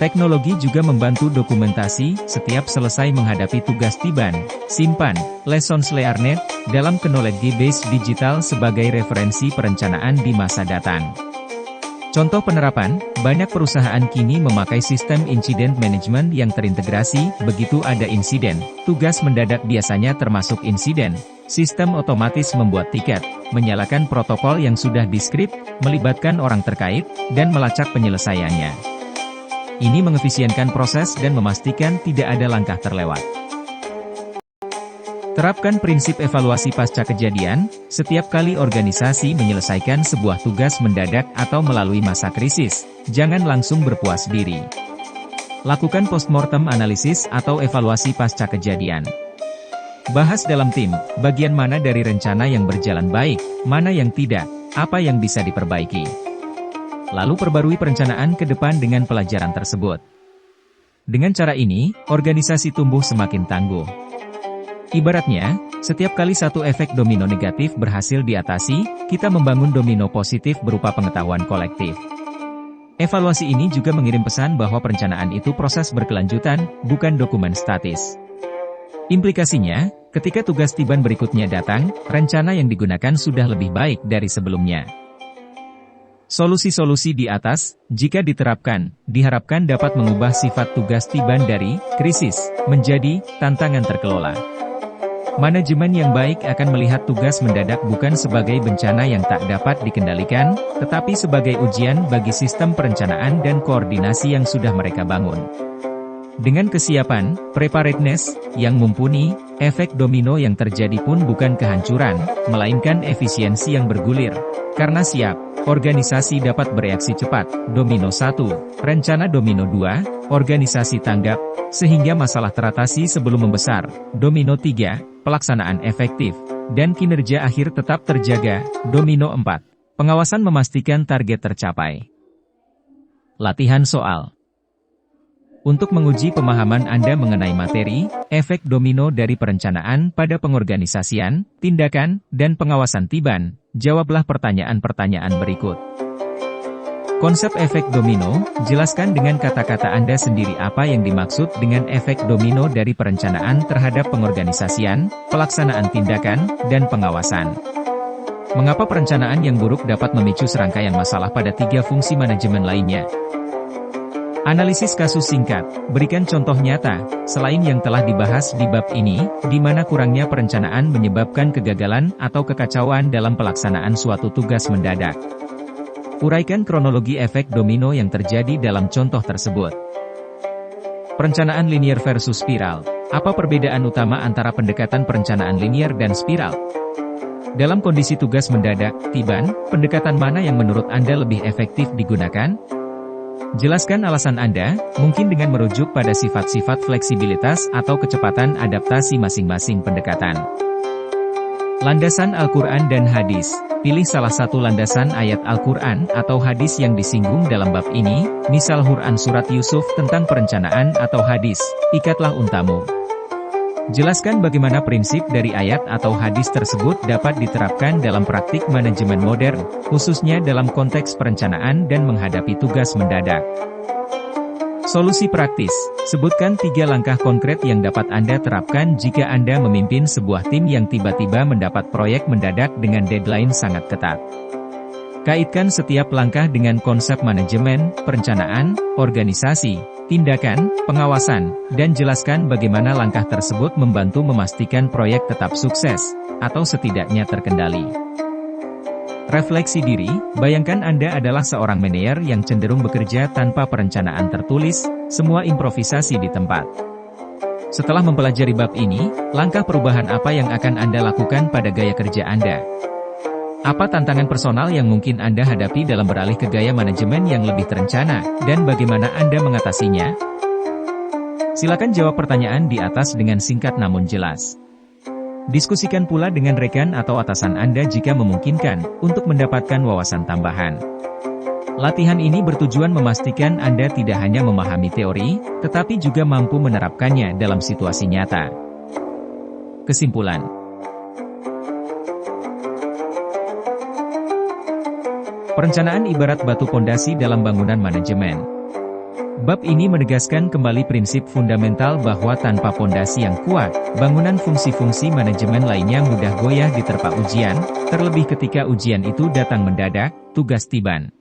Teknologi juga membantu dokumentasi, setiap selesai menghadapi tugas tiban, simpan, lessons learned, dalam knowledge base digital sebagai referensi perencanaan di masa datang. Contoh penerapan, banyak perusahaan kini memakai sistem incident management yang terintegrasi, begitu ada insiden, tugas mendadak biasanya termasuk insiden, sistem otomatis membuat tiket, menyalakan protokol yang sudah diskrip, melibatkan orang terkait, dan melacak penyelesaiannya. Ini mengefisienkan proses dan memastikan tidak ada langkah terlewat. Terapkan prinsip evaluasi pasca kejadian, setiap kali organisasi menyelesaikan sebuah tugas mendadak atau melalui masa krisis, jangan langsung berpuas diri. Lakukan postmortem analisis atau evaluasi pasca kejadian. Bahas dalam tim, bagian mana dari rencana yang berjalan baik, mana yang tidak, apa yang bisa diperbaiki. Lalu perbarui perencanaan ke depan dengan pelajaran tersebut. Dengan cara ini, organisasi tumbuh semakin tangguh. Ibaratnya, setiap kali satu efek domino negatif berhasil diatasi, kita membangun domino positif berupa pengetahuan kolektif. Evaluasi ini juga mengirim pesan bahwa perencanaan itu proses berkelanjutan, bukan dokumen statis. Implikasinya, ketika tugas tiban berikutnya datang, rencana yang digunakan sudah lebih baik dari sebelumnya. Solusi-solusi di atas, jika diterapkan, diharapkan dapat mengubah sifat tugas tiban dari krisis menjadi tantangan terkelola. Manajemen yang baik akan melihat tugas mendadak bukan sebagai bencana yang tak dapat dikendalikan, tetapi sebagai ujian bagi sistem perencanaan dan koordinasi yang sudah mereka bangun. Dengan kesiapan, preparedness, yang mumpuni, efek domino yang terjadi pun bukan kehancuran, melainkan efisiensi yang bergulir. Karena siap, organisasi dapat bereaksi cepat, domino 1, rencana domino 2, organisasi tanggap, sehingga masalah teratasi sebelum membesar, domino 3, pelaksanaan efektif, dan kinerja akhir tetap terjaga, domino 4. Pengawasan memastikan target tercapai. Latihan soal. Untuk menguji pemahaman Anda mengenai materi, efek domino dari perencanaan pada pengorganisasian, tindakan, dan pengawasan tiban, jawablah pertanyaan-pertanyaan berikut. Konsep efek domino, jelaskan dengan kata-kata Anda sendiri apa yang dimaksud dengan efek domino dari perencanaan terhadap pengorganisasian, pelaksanaan tindakan, dan pengawasan. Mengapa perencanaan yang buruk dapat memicu serangkaian masalah pada 3 fungsi manajemen lainnya? Analisis kasus singkat, berikan contoh nyata, selain yang telah dibahas di bab ini, di mana kurangnya perencanaan menyebabkan kegagalan atau kekacauan dalam pelaksanaan suatu tugas mendadak. Uraikan kronologi efek domino yang terjadi dalam contoh tersebut. Perencanaan linear versus spiral. Apa perbedaan utama antara pendekatan perencanaan linear dan spiral? Dalam kondisi tugas mendadak, tiban, pendekatan mana yang menurut Anda lebih efektif digunakan? Jelaskan alasan Anda, mungkin dengan merujuk pada sifat-sifat fleksibilitas atau kecepatan adaptasi masing-masing pendekatan. Landasan Al-Quran dan Hadis. Pilih salah satu landasan ayat Al-Quran atau hadis yang disinggung dalam bab ini, misal Quran Surat Yusuf tentang perencanaan atau hadis, ikatlah untamu. Jelaskan bagaimana prinsip dari ayat atau hadis tersebut dapat diterapkan dalam praktik manajemen modern, khususnya dalam konteks perencanaan dan menghadapi tugas mendadak. Solusi praktis. Sebutkan 3 langkah konkret yang dapat Anda terapkan jika Anda memimpin sebuah tim yang tiba-tiba mendapat proyek mendadak dengan deadline sangat ketat. Kaitkan setiap langkah dengan konsep manajemen, perencanaan, organisasi, tindakan, pengawasan, dan jelaskan bagaimana langkah tersebut membantu memastikan proyek tetap sukses, atau setidaknya terkendali. Refleksi diri, bayangkan Anda adalah seorang manajer yang cenderung bekerja tanpa perencanaan tertulis, semua improvisasi di tempat. Setelah mempelajari bab ini, langkah perubahan apa yang akan Anda lakukan pada gaya kerja Anda? Apa tantangan personal yang mungkin Anda hadapi dalam beralih ke gaya manajemen yang lebih terencana, dan bagaimana Anda mengatasinya? Silakan jawab pertanyaan di atas dengan singkat namun jelas. Diskusikan pula dengan rekan atau atasan Anda jika memungkinkan, untuk mendapatkan wawasan tambahan. Latihan ini bertujuan memastikan Anda tidak hanya memahami teori, tetapi juga mampu menerapkannya dalam situasi nyata. Kesimpulan. Perencanaan ibarat batu pondasi dalam bangunan manajemen. Bab ini menegaskan kembali prinsip fundamental bahwa tanpa pondasi yang kuat, bangunan fungsi-fungsi manajemen lainnya mudah goyah diterpa ujian, terlebih ketika ujian itu datang mendadak, tugas tiban.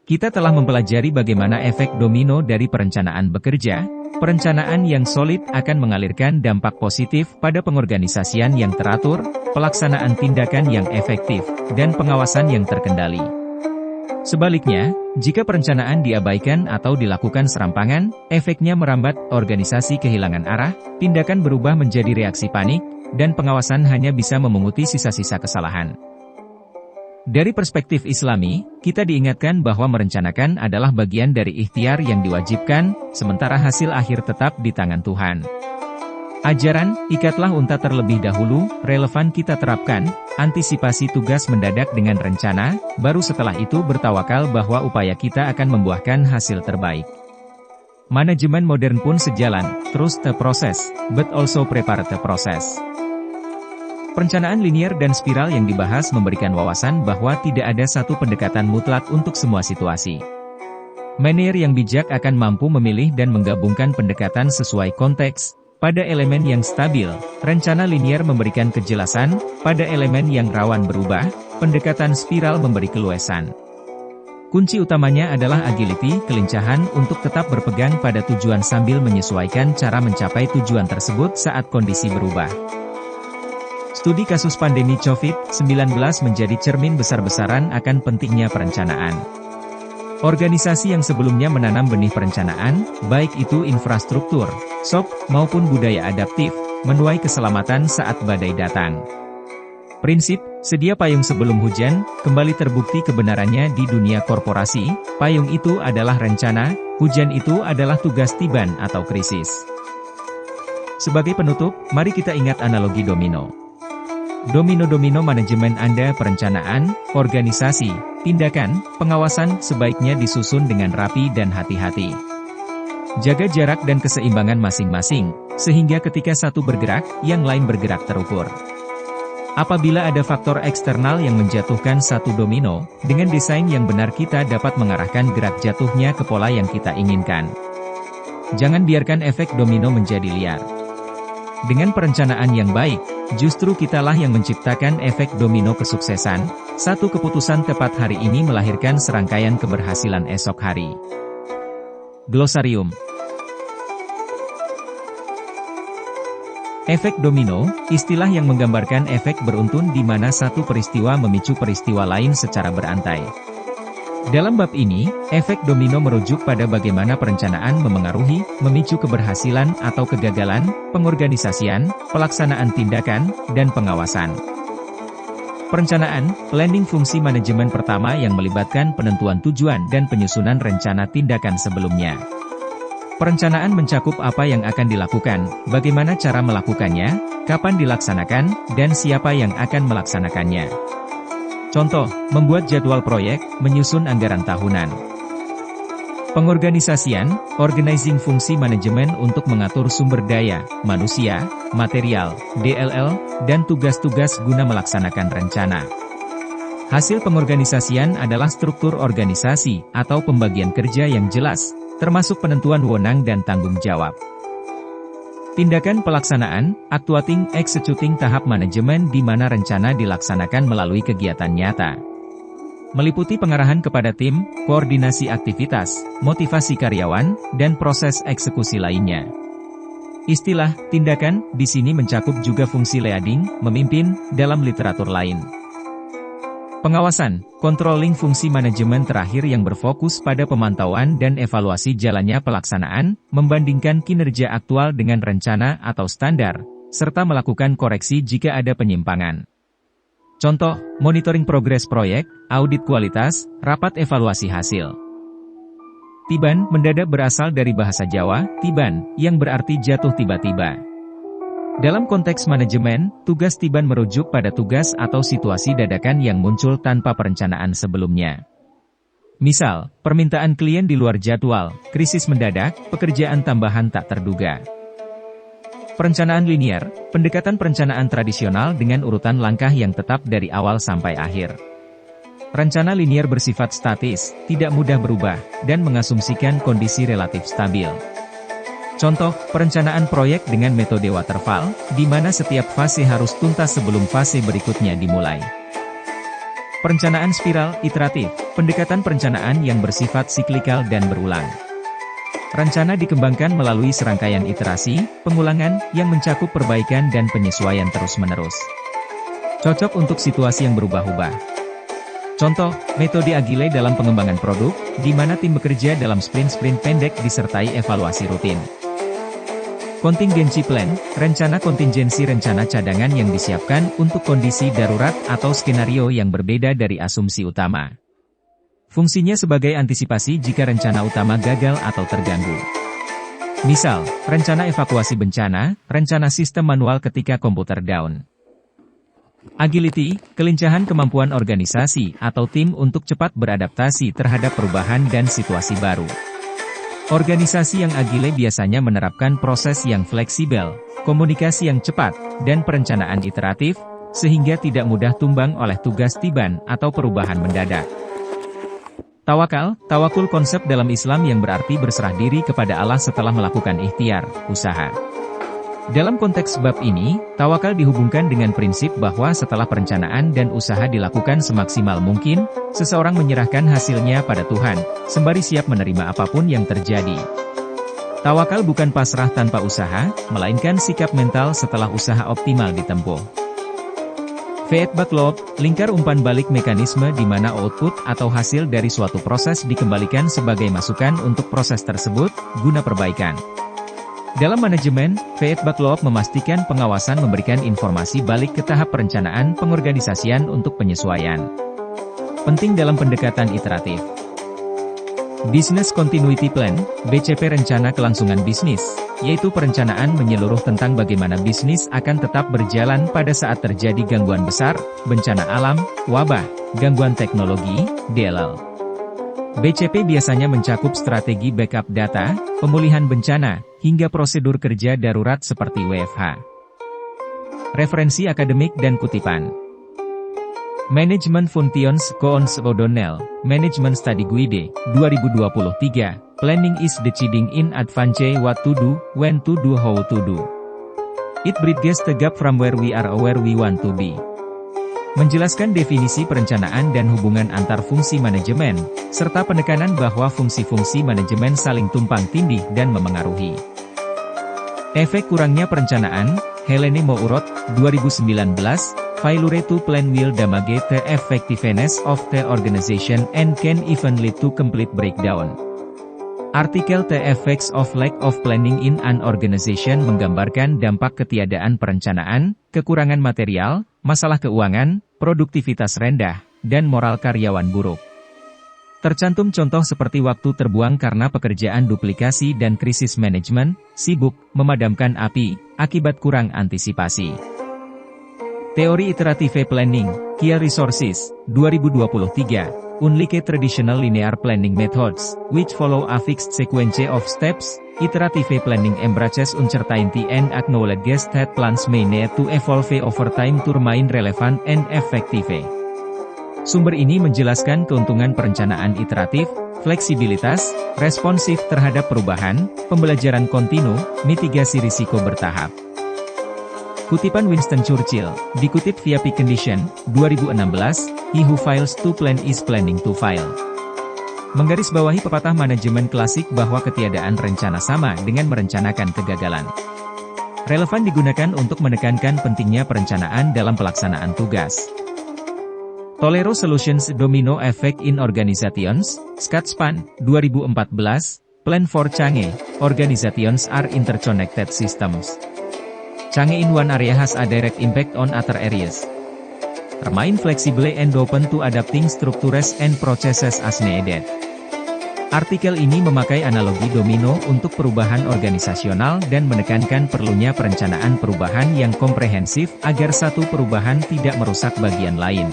Kita telah mempelajari bagaimana efek domino dari perencanaan bekerja. Perencanaan yang solid akan mengalirkan dampak positif pada pengorganisasian yang teratur, pelaksanaan tindakan yang efektif, dan pengawasan yang terkendali. Sebaliknya, jika perencanaan diabaikan atau dilakukan serampangan, efeknya merambat, organisasi kehilangan arah, tindakan berubah menjadi reaksi panik, dan pengawasan hanya bisa memunguti sisa-sisa kesalahan. Dari perspektif Islami, kita diingatkan bahwa merencanakan adalah bagian dari ikhtiar yang diwajibkan, sementara hasil akhir tetap di tangan Tuhan. Ajaran, ikatlah unta terlebih dahulu, relevan kita terapkan, antisipasi tugas mendadak dengan rencana, baru setelah itu bertawakal bahwa upaya kita akan membuahkan hasil terbaik. Manajemen modern pun sejalan, trust the process, but also prepare the process. Perencanaan linier dan spiral yang dibahas memberikan wawasan bahwa tidak ada satu pendekatan mutlak untuk semua situasi. Manajer yang bijak akan mampu memilih dan menggabungkan pendekatan sesuai konteks. Pada elemen yang stabil, rencana linier memberikan kejelasan, pada elemen yang rawan berubah, pendekatan spiral memberi keluasan. Kunci utamanya adalah agility, kelincahan untuk tetap berpegang pada tujuan sambil menyesuaikan cara mencapai tujuan tersebut saat kondisi berubah. Studi kasus pandemi COVID-19 menjadi cermin besar-besaran akan pentingnya perencanaan. Organisasi yang sebelumnya menanam benih perencanaan, baik itu infrastruktur, SOP, maupun budaya adaptif, menuai keselamatan saat badai datang. Prinsip, sedia payung sebelum hujan, kembali terbukti kebenarannya di dunia korporasi. Payung itu adalah rencana, hujan itu adalah tugas tiban atau krisis. Sebagai penutup, mari kita ingat analogi domino. Domino-domino manajemen Anda, perencanaan, organisasi, tindakan, pengawasan sebaiknya disusun dengan rapi dan hati-hati. Jaga jarak dan keseimbangan masing-masing, sehingga ketika satu bergerak, yang lain bergerak terukur. Apabila ada faktor eksternal yang menjatuhkan satu domino, dengan desain yang benar kita dapat mengarahkan gerak jatuhnya ke pola yang kita inginkan. Jangan biarkan efek domino menjadi liar. Dengan perencanaan yang baik, justru kitalah yang menciptakan efek domino kesuksesan. Satu keputusan tepat hari ini melahirkan serangkaian keberhasilan esok hari. Glosarium. Efek domino, istilah yang menggambarkan efek beruntun di mana satu peristiwa memicu peristiwa lain secara berantai. Dalam bab ini, efek domino merujuk pada bagaimana perencanaan memengaruhi, memicu keberhasilan atau kegagalan, pengorganisasian, pelaksanaan tindakan, dan pengawasan. Perencanaan, planning fungsi manajemen pertama yang melibatkan penentuan tujuan dan penyusunan rencana tindakan sebelumnya. Perencanaan mencakup apa yang akan dilakukan, bagaimana cara melakukannya, kapan dilaksanakan, dan siapa yang akan melaksanakannya. Contoh, membuat jadwal proyek, menyusun anggaran tahunan. Pengorganisasian, organizing fungsi manajemen untuk mengatur sumber daya, manusia, material, DLL, dan tugas-tugas guna melaksanakan rencana. Hasil pengorganisasian adalah struktur organisasi, atau pembagian kerja yang jelas, termasuk penentuan wewenang dan tanggung jawab. Tindakan pelaksanaan, actuating, executing tahap manajemen di mana rencana dilaksanakan melalui kegiatan nyata. Meliputi pengarahan kepada tim, koordinasi aktivitas, motivasi karyawan, dan proses eksekusi lainnya. Istilah tindakan di sini mencakup juga fungsi leading, memimpin, dalam literatur lain. Pengawasan, controlling fungsi manajemen terakhir yang berfokus pada pemantauan dan evaluasi jalannya pelaksanaan, membandingkan kinerja aktual dengan rencana atau standar, serta melakukan koreksi jika ada penyimpangan. Contoh, monitoring progres proyek, audit kualitas, rapat evaluasi hasil. Tiban mendadak berasal dari bahasa Jawa, tiban, yang berarti jatuh tiba-tiba. Dalam konteks manajemen, tugas tiban merujuk pada tugas atau situasi dadakan yang muncul tanpa perencanaan sebelumnya. Misal, permintaan klien di luar jadwal, krisis mendadak, pekerjaan tambahan tak terduga. Perencanaan linear, pendekatan perencanaan tradisional dengan urutan langkah yang tetap dari awal sampai akhir. Rencana linear bersifat statis, tidak mudah berubah, dan mengasumsikan kondisi relatif stabil. Contoh, perencanaan proyek dengan metode waterfall, di mana setiap fase harus tuntas sebelum fase berikutnya dimulai. Perencanaan spiral, iteratif, pendekatan perencanaan yang bersifat siklikal dan berulang. Rencana dikembangkan melalui serangkaian iterasi, pengulangan, yang mencakup perbaikan dan penyesuaian terus-menerus. Cocok untuk situasi yang berubah-ubah. Contoh, metode Agile dalam pengembangan produk, di mana tim bekerja dalam sprint-sprint pendek disertai evaluasi rutin. Contingency plan, rencana kontingensi rencana cadangan yang disiapkan untuk kondisi darurat atau skenario yang berbeda dari asumsi utama. Fungsinya sebagai antisipasi jika rencana utama gagal atau terganggu. Misal, rencana evakuasi bencana, rencana sistem manual ketika komputer down. Agility, kelincahan kemampuan organisasi atau tim untuk cepat beradaptasi terhadap perubahan dan situasi baru. Organisasi yang agile biasanya menerapkan proses yang fleksibel, komunikasi yang cepat, dan perencanaan iteratif, sehingga tidak mudah tumbang oleh tugas tiban atau perubahan mendadak. Tawakul konsep dalam Islam yang berarti berserah diri kepada Allah setelah melakukan ikhtiar, usaha. Dalam konteks bab ini, tawakal dihubungkan dengan prinsip bahwa setelah perencanaan dan usaha dilakukan semaksimal mungkin, seseorang menyerahkan hasilnya pada Tuhan, sembari siap menerima apapun yang terjadi. Tawakal bukan pasrah tanpa usaha, melainkan sikap mental setelah usaha optimal ditempuh. Feedback loop, lingkar umpan balik mekanisme di mana output atau hasil dari suatu proses dikembalikan sebagai masukan untuk proses tersebut, guna perbaikan. Dalam manajemen, feedback loop memastikan pengawasan memberikan informasi balik ke tahap perencanaan pengorganisasian untuk penyesuaian. Penting dalam pendekatan iteratif. Business Continuity Plan, BCP rencana kelangsungan bisnis, yaitu perencanaan menyeluruh tentang bagaimana bisnis akan tetap berjalan pada saat terjadi gangguan besar, bencana alam, wabah, gangguan teknologi, DLL. BCP biasanya mencakup strategi backup data, pemulihan bencana, hingga prosedur kerja darurat seperti WFH. Referensi akademik dan kutipan. Management Functions Coons O'Donnell, Management Study Guide, 2023, Planning is deciding in advance what to do, when to do, how to do. It bridges the gap from where we are or where we want to be. Menjelaskan definisi perencanaan dan hubungan antar fungsi manajemen, serta penekanan bahwa fungsi-fungsi manajemen saling tumpang tindih dan memengaruhi. Efek kurangnya perencanaan, Helene Mourot, 2019, Failure to plan will damage the effectiveness of the organization and can even lead to complete breakdown. Artikel The Effects of Lack of Planning in an Organization menggambarkan dampak ketiadaan perencanaan, kekurangan material, masalah keuangan, produktivitas rendah, dan moral karyawan buruk. Tercantum contoh seperti waktu terbuang karena pekerjaan duplikasi dan krisis manajemen, sibuk, memadamkan api, akibat kurang antisipasi. Teori Iterative Planning, Key Resources, 2023. Unlike traditional linear planning methods, which follow a fixed sequence of steps, iterative planning embraces uncertainty and acknowledges that plans may need to evolve over time to remain relevant and effective. Sumber ini menjelaskan keuntungan perencanaan iteratif, fleksibilitas, responsif terhadap perubahan, pembelajaran kontinu, mitigasi risiko bertahap. Kutipan Winston Churchill, dikutip via Peak Condition, 2016, He who fails to plan is planning to fail. Menggarisbawahi pepatah manajemen klasik bahwa ketiadaan rencana sama dengan merencanakan kegagalan. Relevan digunakan untuk menekankan pentingnya perencanaan dalam pelaksanaan tugas. Tolero Solutions Domino Effect in Organizations, Scatspan, 2014, Plan for Change, Organizations are interconnected systems. Change in one area has a direct impact on other areas. Remain flexible and open to adapting structures and processes as needed. Artikel ini memakai analogi domino untuk perubahan organisasional dan menekankan perlunya perencanaan perubahan yang komprehensif agar satu perubahan tidak merusak bagian lain.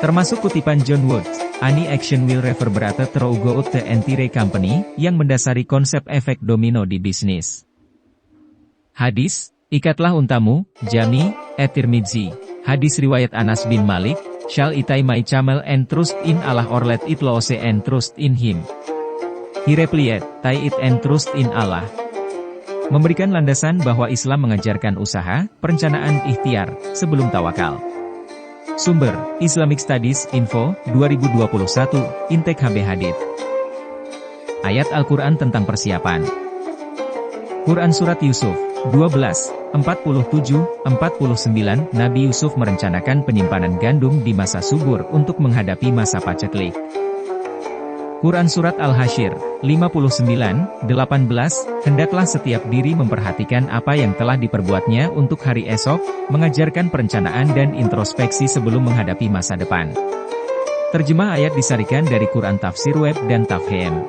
Termasuk kutipan John Woods, "Any action will reverberate throughout the entire company," yang mendasari konsep efek domino di bisnis. Hadis, "Ikatlah untamu, Jami, at-Tirmidzi." Hadis riwayat Anas bin Malik, "Shall I tie my camel and trust in Allah or let it loose and trust in him?" He replied, "Tie it and trust in Allah." Memberikan landasan bahwa Islam mengajarkan usaha, perencanaan ikhtiar, sebelum tawakal. Sumber, Islamic Studies Info, 2021, Intake HB Hadits. Ayat Al-Quran tentang persiapan. Quran Surat Yusuf, 12, 47-49, Nabi Yusuf merencanakan penyimpanan gandum di masa subur untuk menghadapi masa paceklik. Quran Surat Al-Hasyr, 59-18, hendaklah setiap diri memperhatikan apa yang telah diperbuatnya untuk hari esok, mengajarkan perencanaan dan introspeksi sebelum menghadapi masa depan. Terjemah ayat disarikan dari Quran Tafsir Web dan Tafhim.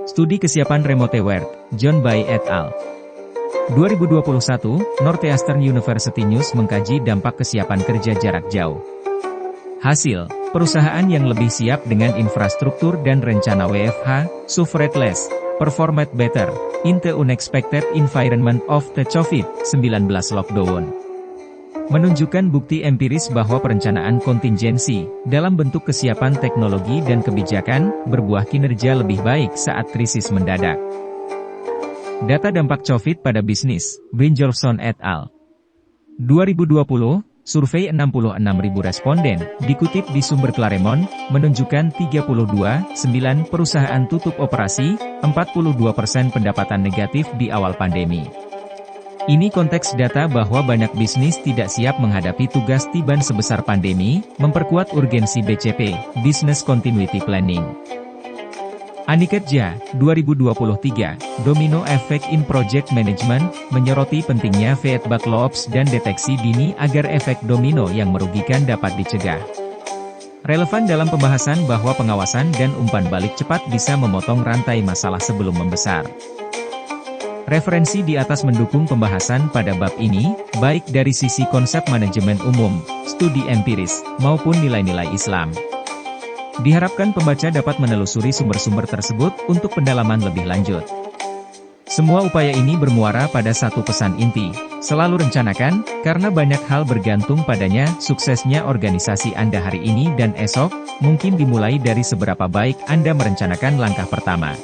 Studi Kesiapan Remote Work, John Bay et al. 2021, Northeastern University News mengkaji dampak kesiapan kerja jarak jauh. Hasil, perusahaan yang lebih siap dengan infrastruktur dan rencana WFH, suffered less, performed better, in the unexpected environment of the COVID-19 lockdown. Menunjukkan bukti empiris bahwa perencanaan kontingensi, dalam bentuk kesiapan teknologi dan kebijakan, berbuah kinerja lebih baik saat krisis mendadak. Data dampak COVID pada bisnis, Brynjolfsson et al. 2020, survei 66.000 responden, dikutip di sumber Claremont, menunjukkan 32,9% perusahaan tutup operasi, 42% pendapatan negatif di awal pandemi. Ini konteks data bahwa banyak bisnis tidak siap menghadapi tugas tiban sebesar pandemi, memperkuat urgensi BCP, Business Continuity Planning. Aniket Jha, 2023, Domino Effect in Project Management, menyoroti pentingnya feedback loops dan deteksi dini agar efek domino yang merugikan dapat dicegah. Relevan dalam pembahasan bahwa pengawasan dan umpan balik cepat bisa memotong rantai masalah sebelum membesar. Referensi di atas mendukung pembahasan pada bab ini, baik dari sisi konsep manajemen umum, studi empiris, maupun nilai-nilai Islam. Diharapkan pembaca dapat menelusuri sumber-sumber tersebut untuk pendalaman lebih lanjut. Semua upaya ini bermuara pada satu pesan inti, selalu rencanakan, karena banyak hal bergantung padanya. Suksesnya organisasi Anda hari ini dan esok, mungkin dimulai dari seberapa baik Anda merencanakan langkah pertama.